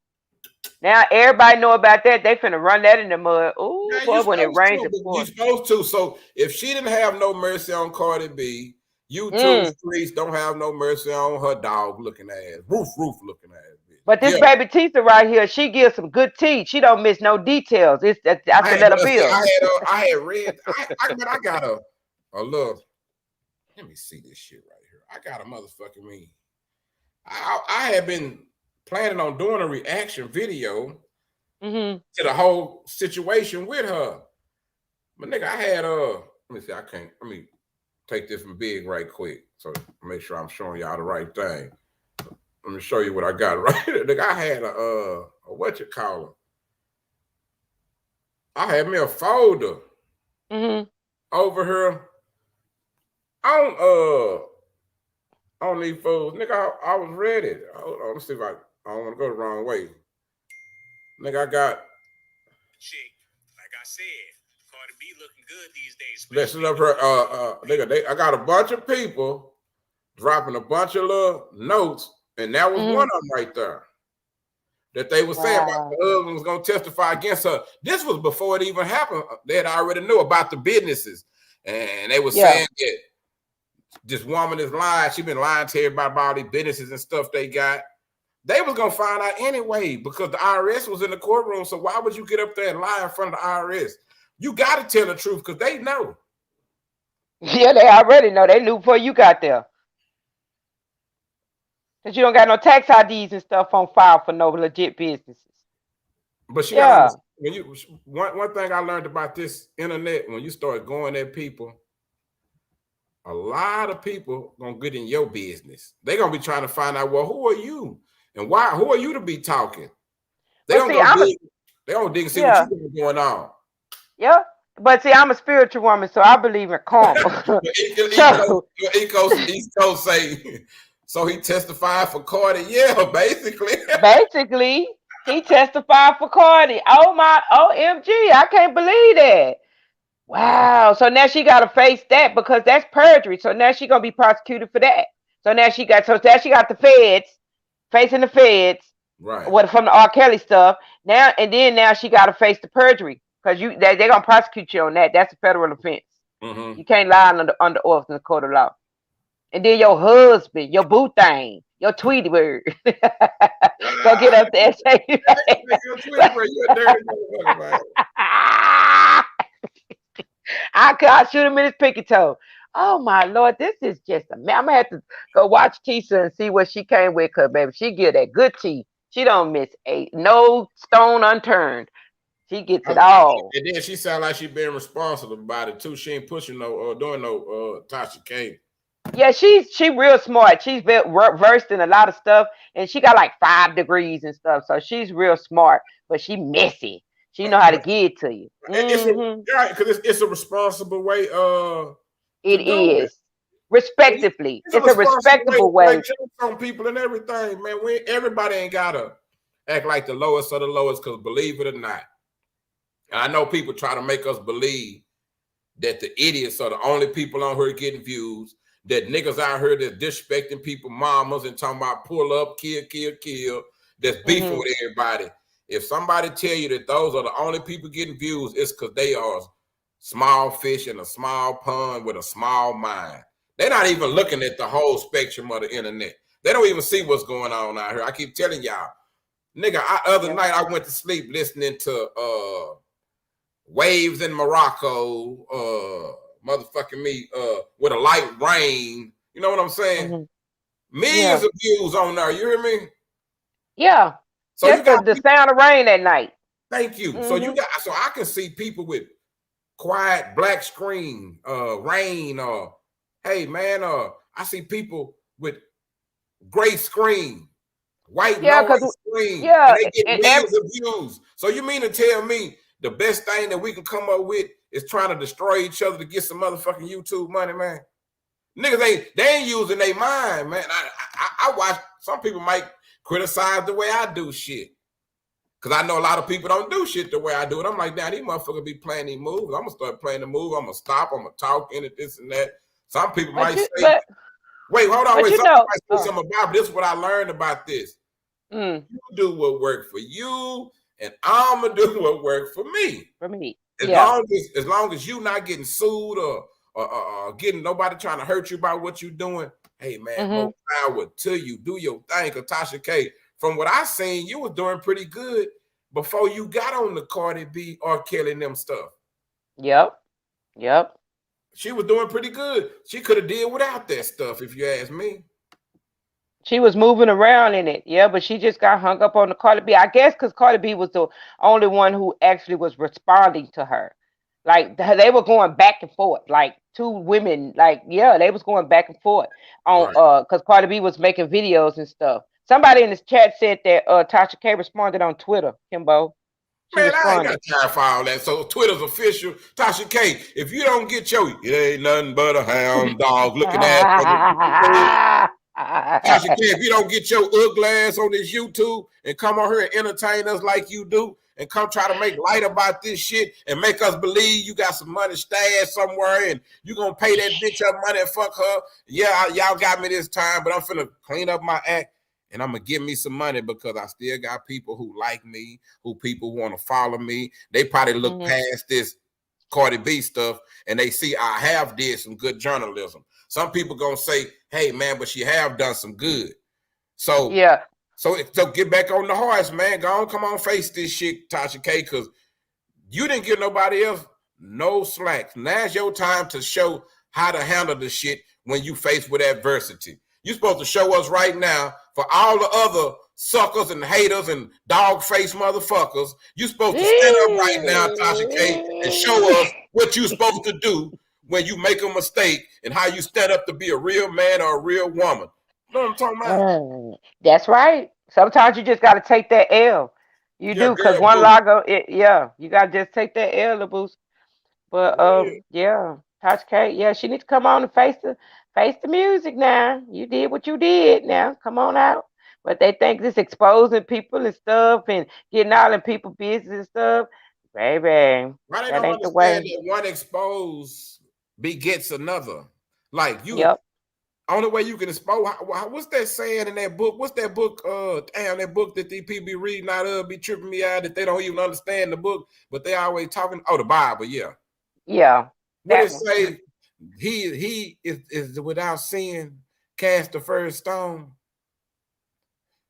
Now everybody know about that. They finna run that in the mud. Ooh, boy, when it rains, you're supposed to. So if she didn't have no mercy on Cardi B, YouTube streets don't have no mercy on her dog looking ass, roof looking ass. But this baby Tisa right here, she gives some good tea. She don't miss no details. I can let her feel. I had read. I got a little. Let me see this shit right here. I got a motherfucking me. I had been planning on doing a reaction video to the whole situation with her. But nigga, I had let me see. Let me take this from big right quick so make sure I'm showing y'all the right thing. Let me show you what I got right here. Nigga, I had a what you call it? I had me a folder over here on these fools. Nigga, I was ready. Hold on, let's see if I don't want to go the wrong way. Nigga, I got chick. Like I said, Cardi B looking good these days. Listen up her nigga, I got a bunch of people dropping a bunch of little notes. And that was one of them right there that they were saying about the husband was going to testify against her. This was before it even happened. They had already knew about the businesses. And they were saying that this woman is lying. She been lying to everybody about all these businesses and stuff they got. They was going to find out anyway because the IRS was in the courtroom. So why would you get up there and lie in front of the IRS? You got to tell the truth because they know. Yeah, they already know. They knew before you got there. Because you don't got no tax IDs and stuff on file for no legit businesses. But when one thing I learned about this internet, when you start going at people, a lot of people gonna get in your business. They're gonna be trying to find out, well, who are you? And why? Who are you to be talking? They don't dig and see what you got going on. Yeah. But see, I'm a spiritual woman, so I believe in karma. East Coast say. So he testified for Cardi. Yeah, basically. Basically, he testified for Cardi. Oh my OMG, I can't believe that. Wow. So now she gotta face that because that's perjury. So now she's gonna be prosecuted for that. So now she got the feds, facing the feds. Right. What from the R. Kelly stuff. Now she gotta face the perjury. Because they're gonna prosecute you on that. That's a federal offense. You can't lie under oath in the court of law. And then your husband, your boo thing, your Tweety bird. Go get up there and say I shoot him in his pinky toe. Oh my Lord, this is just I'm gonna have to go watch Tisa and see what she came with, cause baby, she give that good tea. She don't miss no stone unturned. She gets it all. And then she sound like she being responsible about it too. She ain't pushing doing no Tasha K. Yeah, she real smart. She's versed in a lot of stuff, and she got like 5 degrees and stuff. So she's real smart, but she messy. She know how to get it to you. Because it's a responsible way. It is respectively. It's a respectable way. Like on people and everything, man. Everybody ain't gotta act like the lowest of the lowest. Because believe it or not, and I know people try to make us believe that the idiots are the only people on here getting views. That niggas out here that's disrespecting people, mamas, and talking about pull up, kill, that's beefing with everybody. If somebody tell you that those are the only people getting views, it's because they are small fish in a small pond with a small mind. They're not even looking at the whole spectrum of the internet. They don't even see what's going on out here. I keep telling y'all, nigga. Other night I went to sleep listening to Waves in Morocco, motherfucking me, with a light rain. You know what I'm saying? Millions of views on there. You hear me? Yeah. So just you got the sound of rain at night. Thank you. So so I can see people with quiet black screen, rain, hey man, I see people with gray screen, white noise screen, and they get millions of views. So you mean to tell me the best thing that we can come up with is trying to destroy each other to get some motherfucking YouTube money, man? Niggas ain't using their mind, man. I watch, some people might criticize the way I do shit, because I know a lot of people don't do shit the way I do it. I'm like, damn, these motherfuckers be playing these moves. I'm going to start playing the move. I'm going to stop. I'm going to talk in it, this and that. Some people might say, wait, hold on. Wait, some people might say something about, but this is what I learned about this. You do what worked for you, and I'm going to do what worked for me. For me. As long as you not getting sued or getting nobody trying to hurt you about what you're doing, hey, man, more power to you. Do your thing. Tasha K, from what I seen, you was doing pretty good before you got on the Cardi B or Kelly and them stuff. Yep. She was doing pretty good. She could have did without that stuff, if you ask me. She was moving around in it, but she just got hung up on the Cardi B. I guess because Cardi B was the only one who actually was responding to her. Like, they were going back and forth, like two women. Like, they was going back and forth on because Cardi B was making videos and stuff. Somebody in this chat said that Tasha K responded on Twitter, Kimbo. Man, I ain't got time for all that. So Twitter's official. Tasha K, if you don't get it ain't nothing but a hound dog looking at Tasha K, if you don't get your ugly ass on this YouTube and come on here and entertain us like you do, and come try to make light about this shit and make us believe you got some money stashed somewhere and you gonna pay that bitch up money and fuck her. Yeah, y'all got me this time, but I'm finna clean up my act and I'm gonna give me some money because I still got people who like me, people want to follow me. They probably look past this Cardi B stuff and they see I have did some good journalism. Some people gonna say, hey man, but she have done some good. So So get back on the horse, man. Go on, come on, face this shit, Tasha K, because you didn't give nobody else no slack. Now's your time to show how to handle the shit when you face with adversity. You're supposed to show us right now for all the other suckers and haters and dog-faced motherfuckers. You're supposed to stand up right now, Tasha K, and show us what you're supposed to do when you make a mistake and how you stand up to be a real man or a real woman. You know what I'm talking about? That's right. Sometimes you just got to take that L. You do, because one logo, you got to just take that L, boost. But Tasha K, she needs to come on and face the music now. You did what you did. Now come on out. But they think this exposing people and stuff and getting all in people's business and stuff, baby. Why they don't understand that one expose begets another? Like you. Yep. Only way you can expose. What's that saying in that book? What's that book? That book that these people be reading out of be tripping me out that they don't even understand the book, but they always talking. Oh, the Bible, yeah. What it say? He is without sin cast the first stone.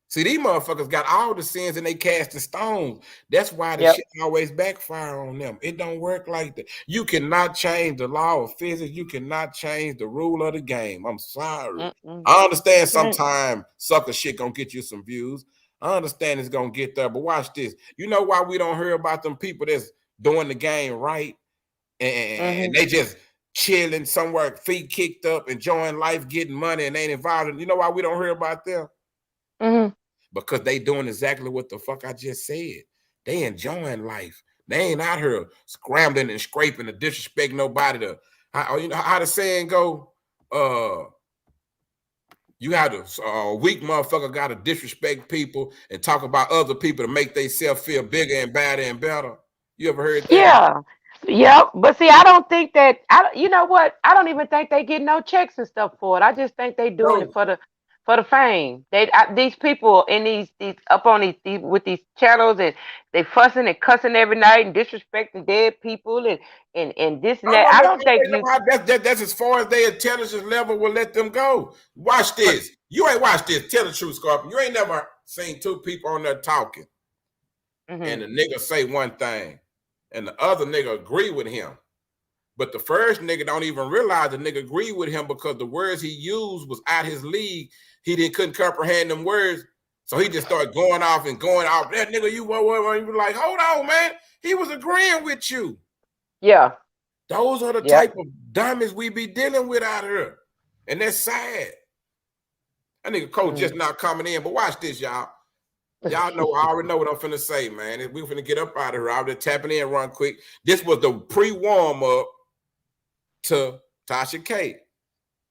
See, these motherfuckers got all the sins and they casting stones. That's why the shit always backfire on them. It don't work like that. You cannot change the law of physics. You cannot change the rule of the game. I'm sorry. I understand sometimes sucker shit gonna get you some views. I understand it's gonna get there, but watch this. You know why we don't hear about them people that's doing the game right and they just chilling somewhere, feet kicked up, enjoying life, getting money, and ain't involved. You know why we don't hear about them? Because they doing exactly what the fuck I just said. They enjoying life. They ain't out here scrambling and scraping to disrespect nobody. You know how the saying go? You have a weak motherfucker got to disrespect people and talk about other people to make themselves feel bigger and better and better. You ever heard that? Yeah. Yep. But see, I don't think that. You know what? I don't even think they get no checks and stuff for it. I just think they doing it for the fame. These people in these up on these with these channels and they fussing and cussing every night and disrespecting dead people and this and that. I don't think that's as far as their intelligence level will let them go. Watch this. You ain't watched this. Tell the truth, Scorpion. You ain't never seen two people on there talking, and the nigga say one thing, and the other nigga agree with him. But the first nigga don't even realize the nigga agree with him because the words he used was out his league. He couldn't comprehend them words. So he just started going off. That nigga, you were like, hold on, man. He was agreeing with you. Yeah. Those are the type of dummies we be dealing with out here. And that's sad. That nigga coach just not coming in. But watch this, y'all. Y'all know, I already know what I'm finna say, man. We finna get up out of here. I'll just tapping in run quick. This was the pre-warm-up to Tasha K.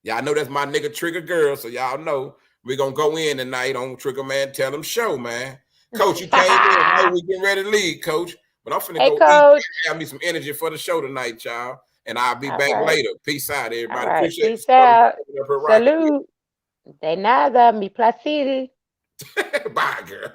Y'all know that's my nigga Trigger Girl, so y'all know we're gonna go in tonight on Trigger Man Tell Him Show, man. Coach, you came in. Now we getting ready to leave, Coach. But I'm finna go Coach. eat, have me some energy for the show tonight, y'all. And I'll be back later. Peace out, everybody. Appreciate Peace out. you. Salute. De nada, mi placer. Bye, girl.